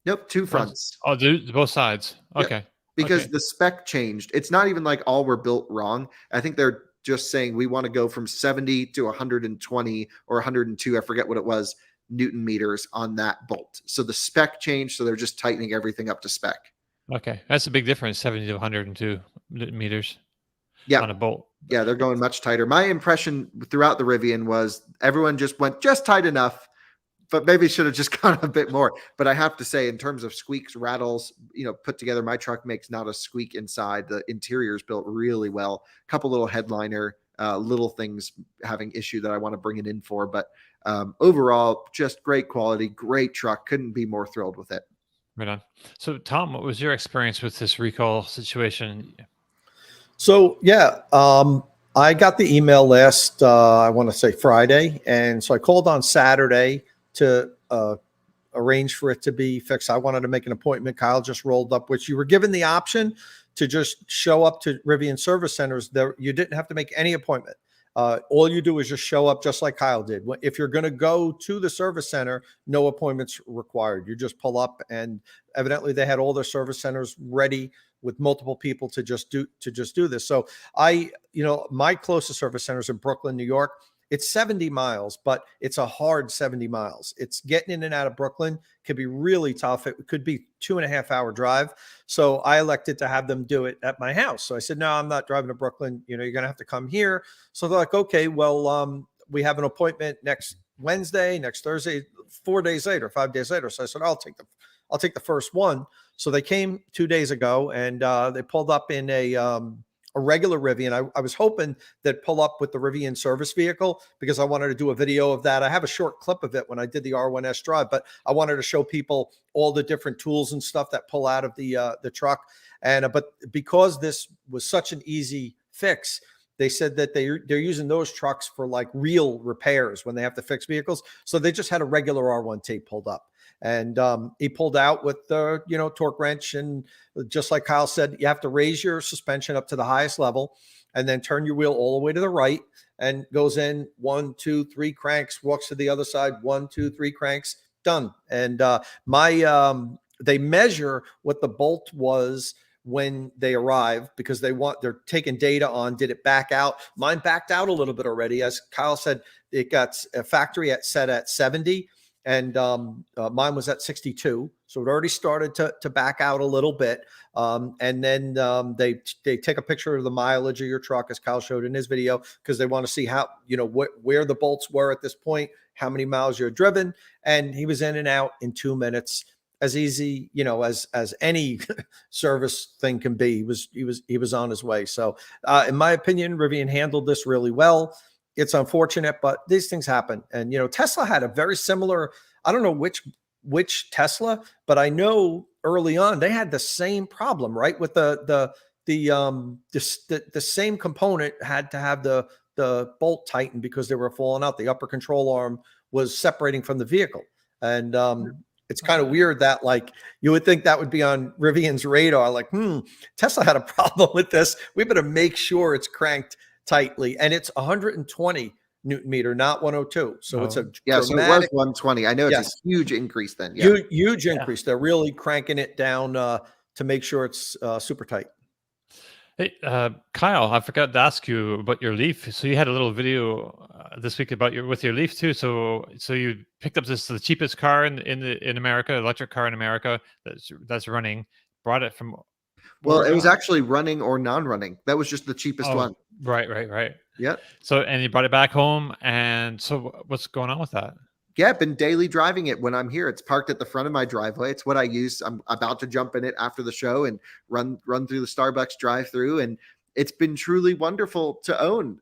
Nope, 2 fronts. Oh, both sides. Okay. Because the spec changed. It's not even like all were built wrong. I think they're just saying we want to go from 70 to 120 or 102. I forget what it was, Newton meters on that bolt. So the spec changed. So they're just tightening everything up to spec. Okay. That's a big difference, 70 to 102 Newton meters. Yeah. On a bolt. Yeah, they're going much tighter. My impression throughout the Rivian was everyone just went just tight enough, but maybe should have just gone a bit more. But I have to say, in terms of squeaks, rattles, put together, my truck makes not a squeak inside. The interior is built really well. A couple little headliner, little things having issue that I want to bring it in for. But overall, just great quality, great truck. Couldn't be more thrilled with it. Right on. So, Tom, what was your experience with this recall situation? So, I got the email last, I want to say Friday. And so I called on Saturday to arrange for it to be fixed. I wanted to make an appointment. Kyle just rolled up, which you were given the option to just show up to Rivian service centers. There, you didn't have to make any appointment. All you do is just show up, just like Kyle did. If you're going to go to the service center, no appointments required. You just pull up, and evidently they had all their service centers ready with multiple people to just do this. So my closest service center is in Brooklyn, New York. It's 70 miles, but it's a hard 70 miles. It's getting in and out of Brooklyn could be really tough. It could be 2.5 hour drive. So I elected to have them do it at my house. So I said, no, I'm not driving to Brooklyn. You're going to have to come here. So they're like, okay, well, we have an appointment next Wednesday, next Thursday, 4 days later, 5 days later. So I said, I'll take the first one. So they came 2 days ago, and they pulled up in a regular Rivian. I was hoping they'd pull up with the Rivian service vehicle because I wanted to do a video of that. I have a short clip of it when I did the R1S drive, but I wanted to show people all the different tools and stuff that pull out of the truck. And but because this was such an easy fix, they said that they're using those trucks for like real repairs when they have to fix vehicles. So they just had a regular R1 tape pulled up. And he pulled out with the, torque wrench. And just like Kyle said, you have to raise your suspension up to the highest level and then turn your wheel all the way to the right, and goes in 1, 2, 3 cranks, walks to the other side, 1, 2, 3 cranks, done. And they measure what the bolt was when they arrive, because they're taking data on, did it back out? Mine backed out a little bit already. As Kyle said, it got a factory set at 70. And mine was at 62, so it already started to back out a little bit. And then they take a picture of the mileage of your truck, as Kyle showed in his video, because they want to see how, where the bolts were at this point, how many miles you're driven. And he was in and out in 2 minutes, as easy, as any service thing can be. He was on his way. So in my opinion, Rivian handled this really well. It's unfortunate, but these things happen. And, Tesla had a very similar, I don't know which Tesla, but I know early on they had the same problem, right? With the same component had to have the bolt tightened because they were falling out. The upper control arm was separating from the vehicle. And it's kind of weird that, like, you would think that would be on Rivian's radar. Like, Tesla had a problem with this. We better make sure it's cranked tightly. And it's 120 Newton meter, not 102. So it's a so it was 120. I know it's a huge increase then. Yeah. Huge increase. They're really cranking it down to make sure it's super tight. Hey, Kyle, I forgot to ask you about your Leaf. So you had a little video this week about your Leaf too. So you picked up the cheapest car in America, electric car in America that's running. Brought it from. Well, it was actually running or non-running. That was just the cheapest one. Right. Yeah. So, and you brought it back home. And so what's going on with that? Yeah, I've been daily driving it when I'm here. It's parked at the front of my driveway. It's what I use. I'm about to jump in it after the show and run through the Starbucks drive-through. And it's been truly wonderful to own.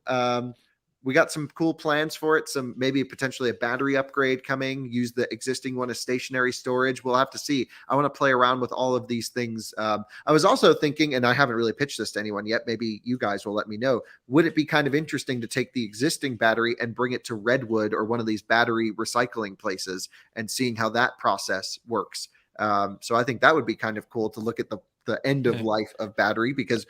We got some cool plans for it. Some maybe potentially a battery upgrade coming. Use the existing one as stationary storage. We'll have to see. I want to play around with all of these things. I was also thinking, and I haven't really pitched this to anyone yet. Maybe you guys will let me know. Would it be kind of interesting to take the existing battery and bring it to Redwood or one of these battery recycling places and seeing how that process works? So I think that would be kind of cool to look at the end of life of battery, because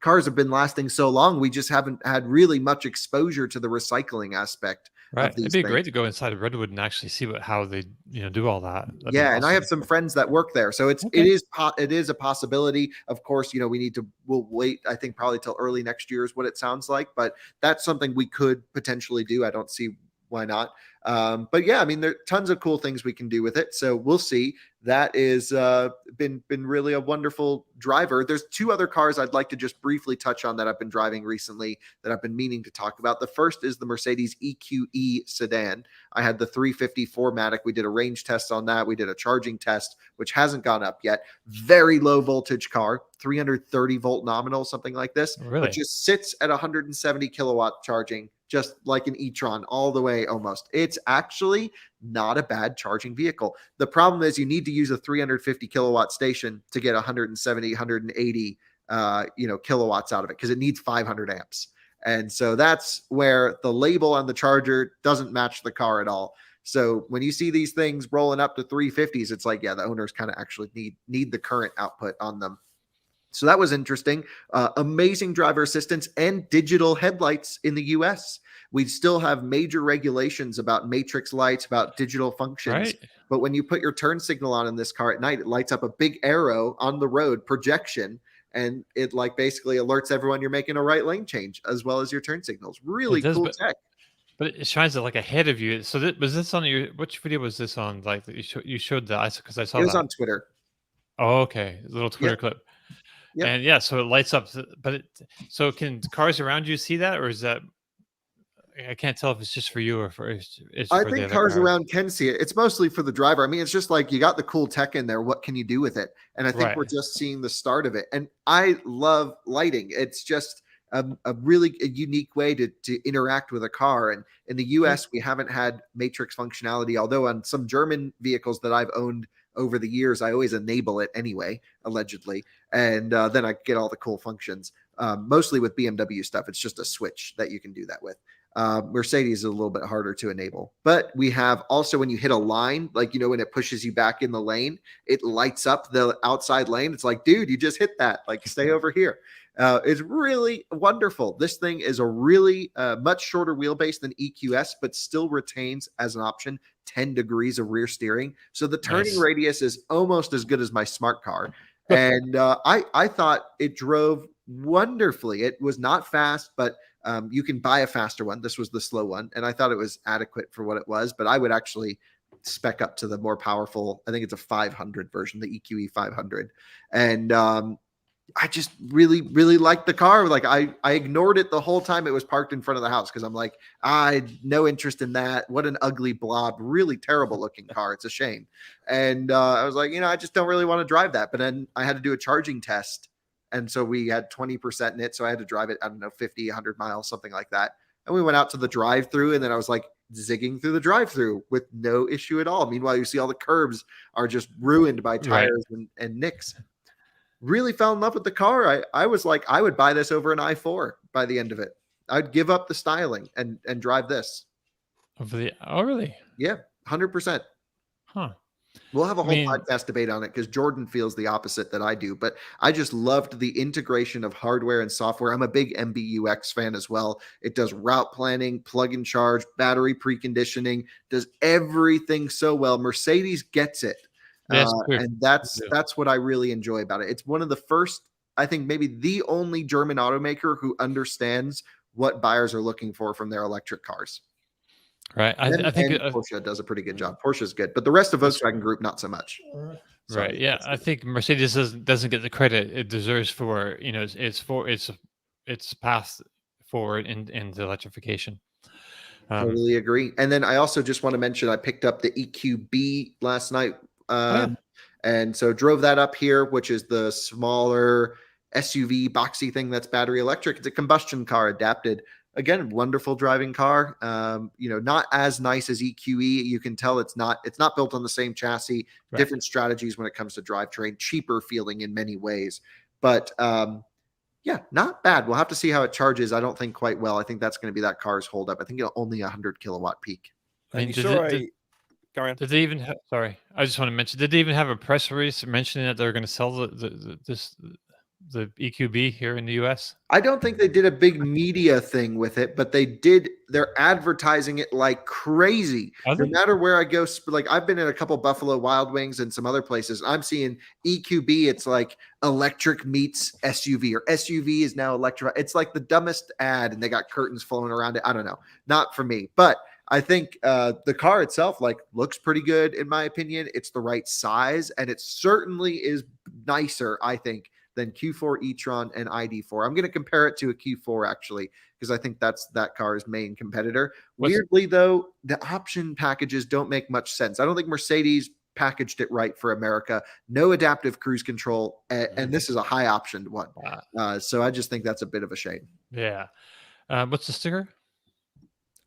cars have been lasting so long. We just haven't had really much exposure to the recycling aspect. Right. It'd be great to go inside of Redwood and actually see how they do all that. That'd be and awesome. I have some friends that work there, so it is a possibility. Of course, we'll wait. I think probably till early next year is what it sounds like, but that's something we could potentially do. I don't see why not. But yeah, I mean, there are tons of cool things we can do with it. So we'll see. That is been really a wonderful driver. There's 2 other cars I'd like to just briefly touch on that I've been driving recently that I've been meaning to talk about. The first is the Mercedes EQE sedan. I had the 350 4MATIC. We did a range test on that. We did a charging test, which hasn't gone up yet. Very low voltage car, 330 volt nominal, something like this. Really? But just sits at 170 kilowatt charging, just like an e-tron all the way almost. It's actually not a bad charging vehicle. The problem is you need to use a 350 kilowatt station to get 170, 180 kilowatts out of it, because it needs 500 amps. And so that's where the label on the charger doesn't match the car at all. So when you see these things rolling up to 350s, it's like, yeah, the owners kind of actually need the current output on them. So that was interesting. Amazing driver assistance and digital headlights in the US. We still have major regulations about matrix lights, about digital functions. Right. But when you put your turn signal on in this car at night, it lights up a big arrow on the road projection, and it like basically alerts everyone you're making a right lane change, as well as your turn signals. Really cool tech. But it shines it like ahead of you. So was this on which video was this on? Like you showed that, because I saw it was that on Twitter. Oh, okay. A little Twitter clip. Yep. And so it lights up. But so can cars around you see that, or is that I can't tell if it's just for you or for it's I for the think other cars cars. around can see it. It's mostly for the driver. I mean, it's just like you got the cool tech in there. What can you do with it? And I think Right. we're just seeing the start of it. And I love lighting. It's just a really unique way to interact with a car. And in the US, we haven't had matrix functionality, although on some German vehicles that I've owned over the years, I always enable it anyway, allegedly. And then I get all the cool functions. Mostly with BMW stuff, it's just a switch that you can do that with. Mercedes is a little bit harder to enable, but we have also when you hit a line, like, you know, when it pushes you back in the lane, it lights up the outside lane. It's like, dude, you just hit that, like, stay over here. It's really wonderful. This thing is a really much shorter wheelbase than EQS, but still retains as an option 10 degrees of rear steering. So the turning Nice. radius is almost as good as my smart car. And I thought it drove wonderfully. It was not fast, but you can buy a faster one. This was the slow one, and I thought it was adequate for what it was. But I would actually spec up to the more powerful. I think it's a 500 version, the EQE 500, and I just really, really liked the car. Like I ignored it the whole time it was parked in front of the house because I'm like, I had no interest in that. What an ugly blob, really terrible looking car. It's a shame. And I was like, you know, I just don't really want to drive that. But then I had to do a charging test. And so we had 20% in it. So I had to drive it, I don't know, 50, 100 miles, something like that. And we went out to the drive-through, and then I was like zigging through the drive-through with no issue at all. Meanwhile, you see all the curbs are just ruined by tires and nicks. Really fell in love with the car. I was like, I would buy this over an i4 by the end of it. I'd give up the styling and drive this. Oh, really? Yeah, 100%. Huh. We'll have a whole podcast debate on it because Jordan feels the opposite that I do. But I just loved the integration of hardware and software. I'm a big MBUX fan as well. It does route planning, plug and charge, battery preconditioning, does everything so well. Mercedes gets it. And that's what I really enjoy about it. It's one of the first, I think maybe the only German automaker who understands what buyers are looking for from their electric cars. Right. I think Porsche does a pretty good job. Porsche's good, but the rest of Volkswagen Group, not so much. Right. Yeah. I think Mercedes doesn't get the credit it deserves for, you know, it's path forward into electrification. Totally agree. And then I also just want to mention I picked up the EQB last night. And so drove that up here, which is the smaller SUV boxy thing that's battery electric. It's a combustion car adapted. Again, wonderful driving car. You know, not as nice as EQE. You can tell it's not built on the same chassis. Right. Different strategies when it comes to drivetrain. Cheaper feeling in many ways, but yeah, not bad. We'll have to see how it charges. I don't think quite well. I think that's going to be that car's hold up. I think it'll only 100 kilowatt peak. Carry on. Did they even sorry, I just want to mention, did they even have a press release mentioning that they're going to sell the EQB here in the US? I don't think they did a big media thing with it, but they're advertising it like crazy. No matter where I go, like I've been in a couple Buffalo Wild Wings and some other places. I'm seeing EQB. It's like electric meets SUV, or SUV is now electric. It's like the dumbest ad, and they got curtains flowing around it. I don't know. Not for me, but I think the car itself looks pretty good in my opinion. It's the right size, and it certainly is nicer, I think, than Q4 e-tron and ID4. I'm going to compare it to a Q4 actually, because I think that's that car's main competitor. Weirdly though, the option packages don't make much sense. I don't think Mercedes packaged it right for America. No adaptive cruise control, and this is a high optioned one. So I just think that's a bit of a shame. Yeah. What's the sticker?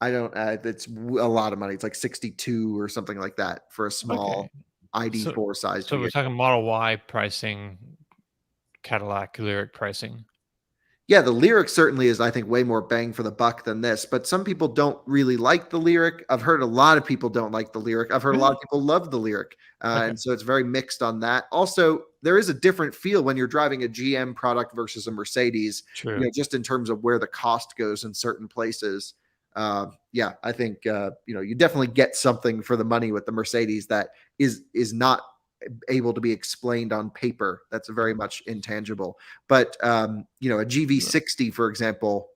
I don't. It's a lot of money. It's like 62 or something like that for a small ID4 size. So we're talking Model Y pricing, Cadillac Lyric pricing. Yeah, the Lyric certainly is, I think, way more bang for the buck than this. But some people don't really like the Lyric. I've heard a lot of people don't like the Lyric. I've heard a lot of people love the Lyric, and so it's very mixed on that. Also, there is a different feel when you're driving a GM product versus a Mercedes. True. You know, just in terms of where the cost goes in certain places. Yeah, I think you definitely get something for the money with the Mercedes that is not able to be explained on paper. That's very much intangible. But a GV60, for example,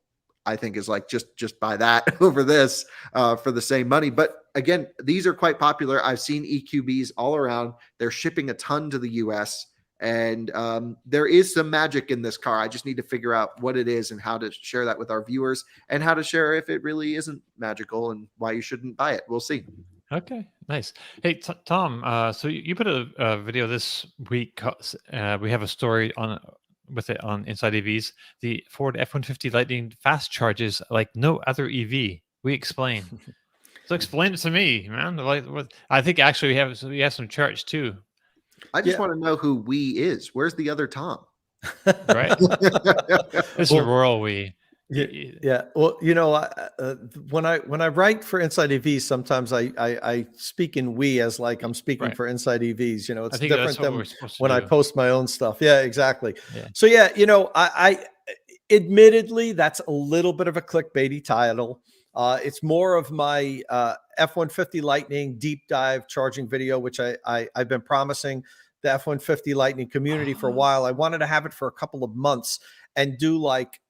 I think is like just buy that over this for the same money. But again, these are quite popular. I've seen EQBs all around. They're shipping a ton to the US. And there is some magic in this car. I just need to figure out what it is and how to share that with our viewers, and how to share if it really isn't magical and why you shouldn't buy it. We'll see. Okay, nice. Hey, Tom. So you put a video this week. We have a story on with it on Inside EVs. The Ford F-150 Lightning fast charges like no other EV. We explain. So explain it to me, man. Like, what? I think actually we have some charts too, I just want to know who we is. Where's the other Tom? right? This is Royal We. Yeah. Well, when I write for Inside EVs, sometimes I speak in we as like I'm speaking for Inside EVs. It's different than when I post my own stuff. Yeah, exactly. Yeah. So yeah, I admittedly that's a little bit of a clickbaity title. It's more of my F-150 Lightning deep dive charging video, which I've been promising the F-150 Lightning community for a while. I wanted to have it for a couple of months and do like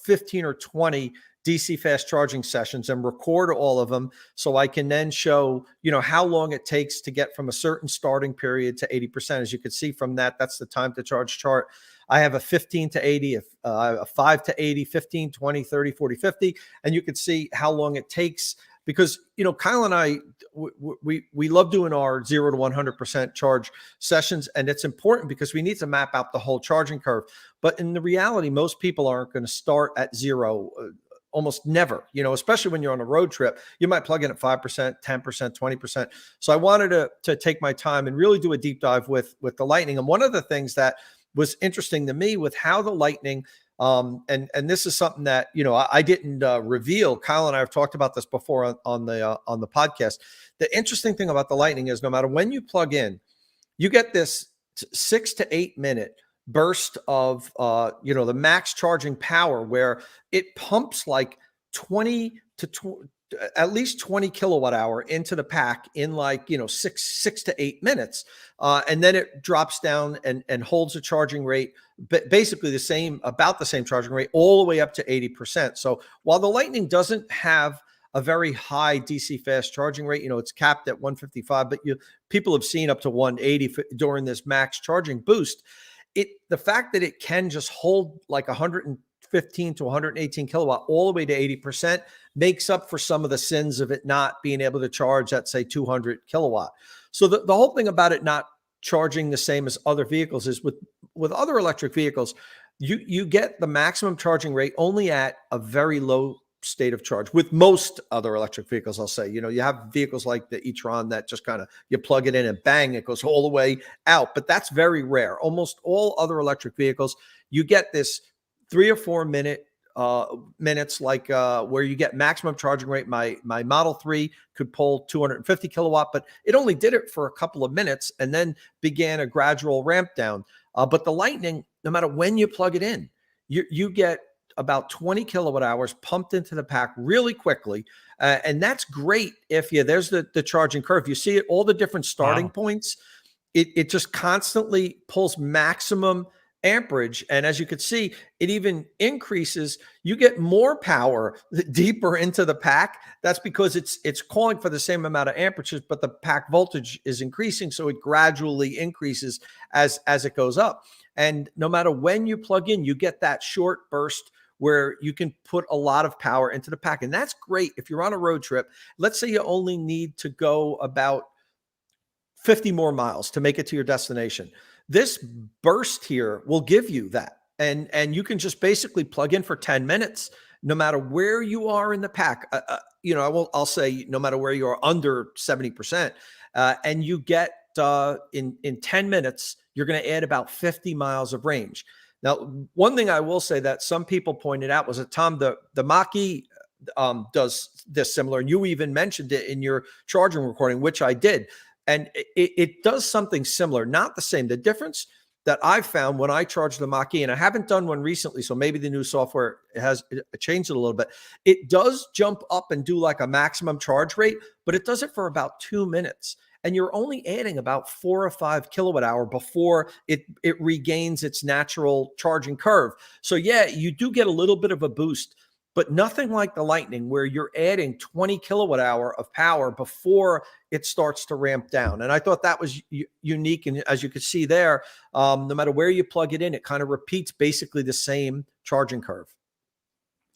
15 or 20 DC fast charging sessions and record all of them, so I can then show, how long it takes to get from a certain starting period to 80%. As you can see from that, that's the time to charge chart. I have a 15 to 80, a 5 to 80, 15, 20, 30, 40, 50. And you can see how long it takes, because, Kyle and I, we love doing our 0 to 100% charge sessions. And it's important because we need to map out the whole charging curve. But in the reality, most people aren't going to start at 0. Almost never, especially when you're on a road trip. You might plug in at 5%, 10%, 20%. So I wanted to take my time and really do a deep dive with the Lightning. And one of the things that was interesting to me with how the Lightning, and this is something that I didn't reveal. Kyle and I have talked about this before on the podcast. The interesting thing about the Lightning is no matter when you plug in, you get this 6 to 8 minute burst of the max charging power, where it pumps like 20 to at least 20 kilowatt hour into the pack in like 6 to 8 minutes, and then it drops down and holds a charging rate, but basically about the same charging rate all the way up to 80%. So while the Lightning doesn't have a very high DC fast charging rate, it's capped at 155, but people have seen up to 180 during this max charging boost. The fact that it can just hold like 115 to 118 kilowatt all the way to 80% makes up for some of the sins of it not being able to charge at, say, 200 kilowatt. So the whole thing about it not charging the same as other vehicles is with other electric vehicles, you get the maximum charging rate only at a very low state of charge. With most other electric vehicles, I'll say, you have vehicles like the e-tron that just kind of, you plug it in and bang, it goes all the way out. But that's very rare. Almost all other electric vehicles, you get this 3 or 4 minutes, like where you get maximum charging rate. My Model 3 could pull 250 kilowatt, but it only did it for a couple of minutes and then began a gradual ramp down. But the Lightning, no matter when you plug it in, you get about 20 kilowatt hours pumped into the pack really quickly. And that's great if there's the charging curve. You see it, all the different starting points. It just constantly pulls maximum amperage. And as you can see, it even increases. You get more power deeper into the pack. That's because it's calling for the same amount of amperages, but the pack voltage is increasing. So it gradually increases as it goes up. And no matter when you plug in, you get that short burst where you can put a lot of power into the pack. And that's great if you're on a road trip. Let's say you only need to go about 50 more miles to make it to your destination. This burst here will give you that. And you can just basically plug in for 10 minutes, no matter where you are in the pack. I'll say no matter where you are under 70%, and you get in 10 minutes, you're going to add about 50 miles of range. Now, one thing I will say that some people pointed out was that, Tom, the Mach-E does this similar, and you even mentioned it in your charging recording, which I did. And it does something similar, not the same. The difference that I've found when I charge the Mach-E, and I haven't done one recently, so maybe the new software has changed it a little bit. It does jump up and do like a maximum charge rate, but it does it for about 2 minutes. And you're only adding about 4 or 5 kilowatt hour before it regains its natural charging curve. So yeah, you do get a little bit of a boost. but nothing like the Lightning where you're adding 20 kilowatt hour of power before it starts to ramp down. And I thought that was unique. And as you can see there, no matter where you plug it in, it kind of repeats basically the same charging curve.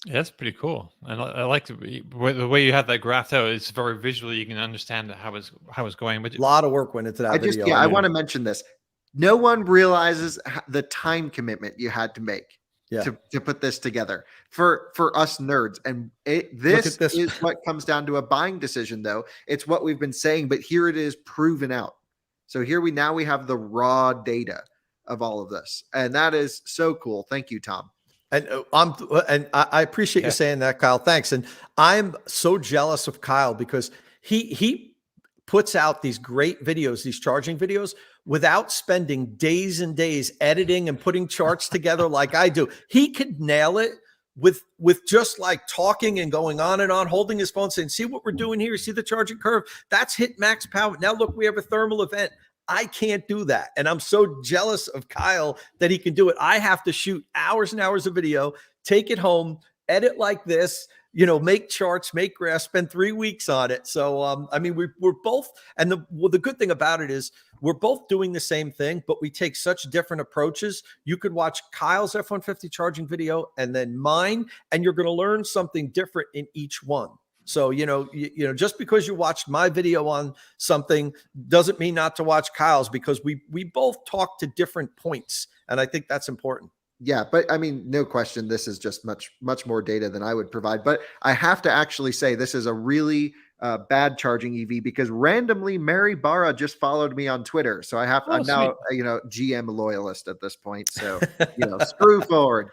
Yeah, that's pretty cool. And I like the way you have that graphed out. It's very visually. You can understand how it's going. But A lot of work went into that video. I want to mention this. No one realizes the time commitment you had to make to put this together for us nerds. And this is what comes down to a buying decision, though. It's what we've been saying, but here it is proven out. So here we have the raw data of all of this, and that is so cool. Thank you, Tom. And I appreciate you saying that, Kyle. Thanks. And I'm so jealous of Kyle because he puts out these great videos, these charging videos, without spending days and days editing and putting charts together like I do. He could nail it with just like talking and going on and on, holding his phone, saying, "See what we're doing here? See the charging curve? That's hit max power. Now look, we have a thermal event." I can't do that. And I'm so jealous of Kyle that he can do it. I have to shoot hours and hours of video, take it home, edit like this, make charts, make graphs, spend 3 weeks on it. So, I mean, we're both, and the good thing about it is we're both doing the same thing, but we take such different approaches. You could watch Kyle's F-150 charging video and then mine, and you're going to learn something different in each one. So, just because you watched my video on something doesn't mean not to watch Kyle's, because we both talk to different points. And I think that's important. Yeah, but I mean, no question, this is just much more data than I would provide. But I have to actually say this is a really bad charging EV, because randomly Mary Barra just followed me on Twitter. So I'm now, GM loyalist at this point. So, screw Ford.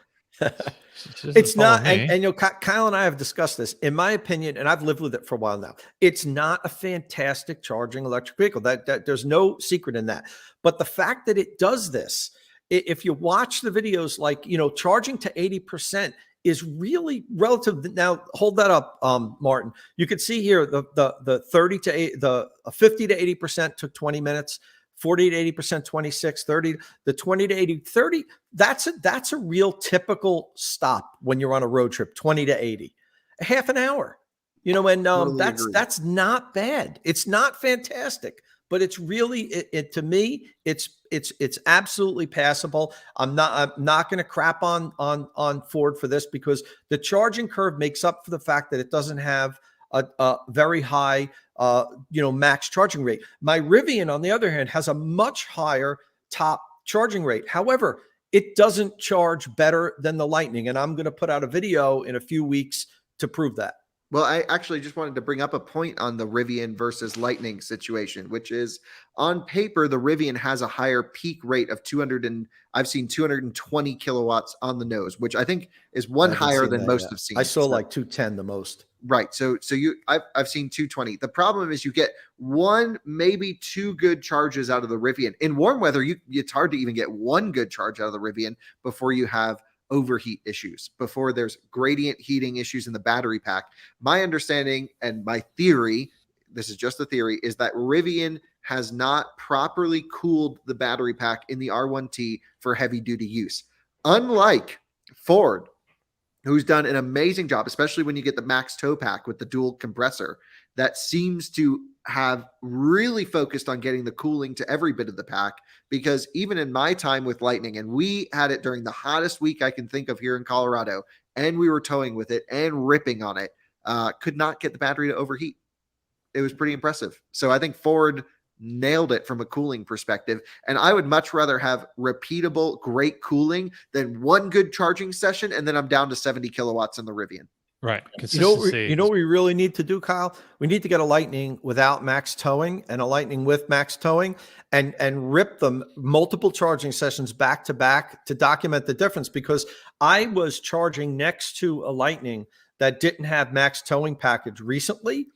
It's not, and Kyle and I have discussed this. In my opinion, and I've lived with it for a while now, it's not a fantastic charging electric vehicle. That there's no secret in that. But the fact that it does this, if you watch the videos, like charging to 80% is really relative. Now hold that up, Martin. You can see here the 30 to 8, the 50 to 80% took 20 minutes. 40 to 80%, 26, 30, the 20 to 80, 30. That's a real typical stop when you're on a road trip, 20 to 80, half an hour, and totally that's not bad. It's not fantastic, but it's really, to me, it's absolutely passable. I'm not going to crap on Ford for this, because the charging curve makes up for the fact that it doesn't have a very high max charging rate. My Rivian, on the other hand, has a much higher top charging rate. However, it doesn't charge better than the Lightning, and I'm going to put out a video in a few weeks to prove that. Well, I actually just wanted to bring up a point on the Rivian versus Lightning situation, which is, on paper, the Rivian has a higher peak rate of 220 kilowatts on the nose, which I think is higher than most have seen. I saw like 210 the most. Right. So I've seen 220. The problem is you get one, maybe two good charges out of the Rivian. In warm weather, it's hard to even get one good charge out of the Rivian before you have overheat issues, before there's gradient heating issues in the battery pack. My understanding and my theory, this is just a theory, is that Rivian has not properly cooled the battery pack in the R1T for heavy duty use. Unlike Ford, who's done an amazing job, especially when you get the max tow pack with the dual compressor, that seems to have really focused on getting the cooling to every bit of the pack. Because even in my time with Lightning, and we had it during the hottest week I can think of here in Colorado, and we were towing with it and ripping on it, could not get the battery to overheat. It was pretty impressive. So I think Ford nailed it from a cooling perspective. And I would much rather have repeatable, great cooling than one good charging session, and then I'm down to 70 kilowatts in the Rivian. Right. You know what we really need to do, Kyle? We need to get a Lightning without max towing and a Lightning with max towing, and rip them multiple charging sessions back to back to document the difference. Because I was charging next to a Lightning that didn't have max towing package recently,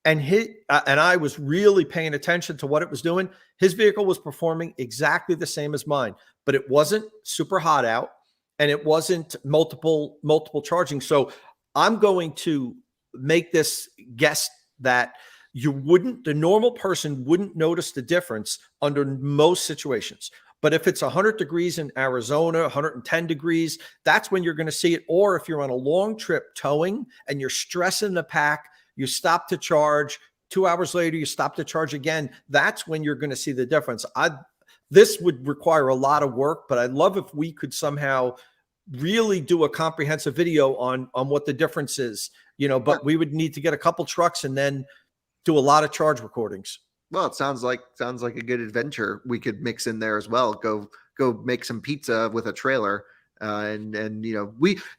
and I was really paying attention to what it was doing. His vehicle was performing exactly the same as mine, but it wasn't super hot out, and it wasn't multiple charging. So I'm going to make this guess that the normal person wouldn't notice the difference under most situations. But if it's 100 degrees in Arizona, 110 degrees, that's when you're going to see it. Or if you're on a long trip towing and you're stressing the pack, you stop to charge. 2 hours later, you stop to charge again. That's when you're going to see the difference. This would require a lot of work, but I'd love if we could somehow really do a comprehensive video on what the difference is, but we would need to get a couple trucks and then do a lot of charge recordings. Well, it sounds like a good adventure we could mix in there as well. Go make some pizza with a trailer. And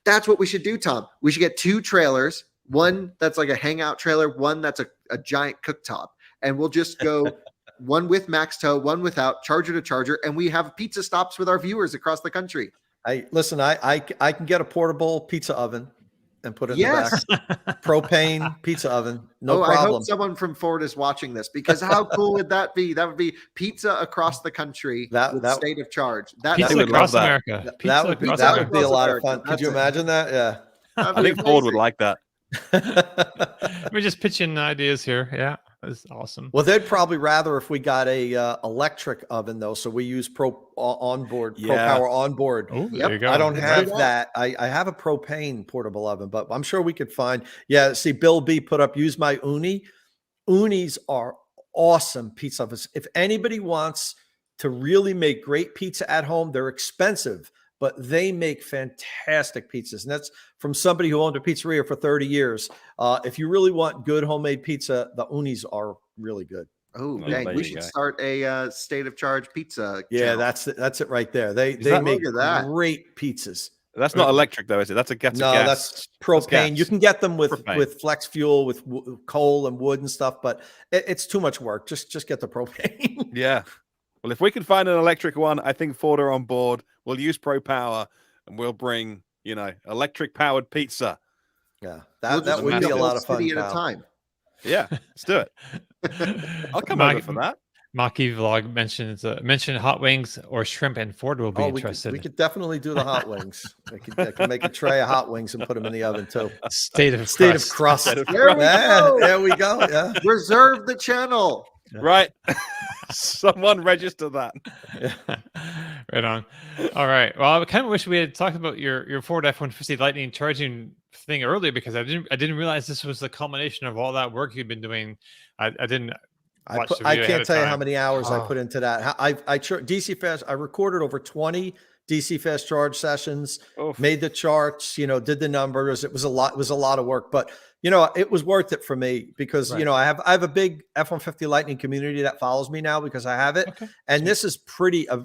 that's what we should do, Tom. We should get 2 trailers, one that's like a hangout trailer, one that's a giant cooktop. And we'll just go one with max tow, one without, charger to charger, and we have pizza stops with our viewers across the country. I can get a portable pizza oven and put it in Yes. the back. Propane pizza oven. No I problem. hope someone from Ford is watching this, because how cool would that be? That would be pizza across the country with state of charge. Pizza across America. That would be a lot of fun. Could you imagine that? Yeah. I think Ford would like that. We're just pitching ideas here. Yeah. That's awesome. Well, they'd probably rather if we got a electric oven though. So we use Pro Power onboard. Oh, there you go. I don't have that. I have a propane portable oven, but I'm sure we could find. Yeah. See, Bill B put up, use my Uni. Unis are awesome pizza ovens. If anybody wants to really make great pizza at home, they're expensive, but they make fantastic pizzas. And that's from somebody who owned a pizzeria for 30 years. If you really want good homemade pizza, the Unis are really good. Oh, dang. We should start a state of charge pizza. Yeah, channel. That's it right there. They make great pizzas. That's not electric though, is it? That's a gas. No, that's propane. You can get them with flex fuel, with coal and wood and stuff, but it's too much work. Just get the propane. Yeah. Well, if we can find an electric one, I think Ford are on board. We'll use Pro Power and we'll bring, electric powered pizza. Yeah, that would be a lot of fun. At a time. Yeah, let's do it. I'll come over for that. Maki Vlog mentioned hot wings or shrimp, and Ford will be interested. We could definitely do the hot wings. I can make a tray of hot wings and put them in the oven too. State of crust. There we go. Yeah. Reserve the channel. Right. Someone register that. Right on. All right. Well, I kind of wish we had talked about your Ford F-150 Lightning charging thing earlier, because I didn't realize this was the culmination of all that work you've been doing. I can't tell you how many hours I put into that. I DC fast. I recorded over 20 DC fast charge sessions. Made the charts. Did the numbers. It was a lot. It was a lot of work, but it was worth it for me because I have a big F-150 Lightning community that follows me now because I have it, and this is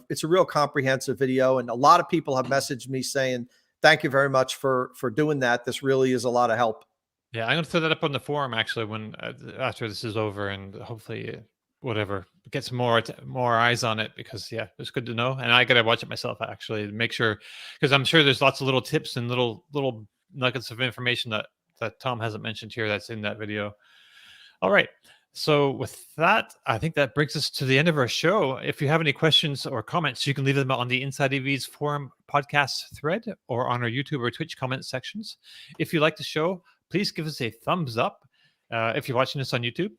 it's a real comprehensive video, and a lot of people have messaged me saying thank you very much for doing that. This really is a lot of help. Yeah, I'm going to throw that up on the forum actually after this is over, and hopefully whatever gets more eyes on it, because it's good to know, and I got to watch it myself actually to make sure, because I'm sure there's lots of little tips and little nuggets of information that Tom hasn't mentioned here that's in that video. All right. So with that, I think that brings us to the end of our show. If you have any questions or comments, you can leave them on the Inside EV's forum podcast thread or on our YouTube or Twitch comment sections. If you like the show, please give us a thumbs up. If you're watching this on YouTube,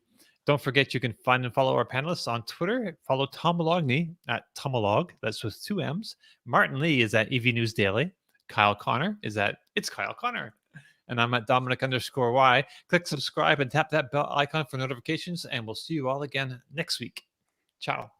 don't forget you can find and follow our panelists on Twitter. Follow Tom Mologney at Tomolog. That's with 2 M's. Martin Lee is at EV News Daily. Kyle Connor is at It's Kyle Connor. And I'm at Dominic_Y. Click subscribe and tap that bell icon for notifications, and we'll see you all again next week. Ciao.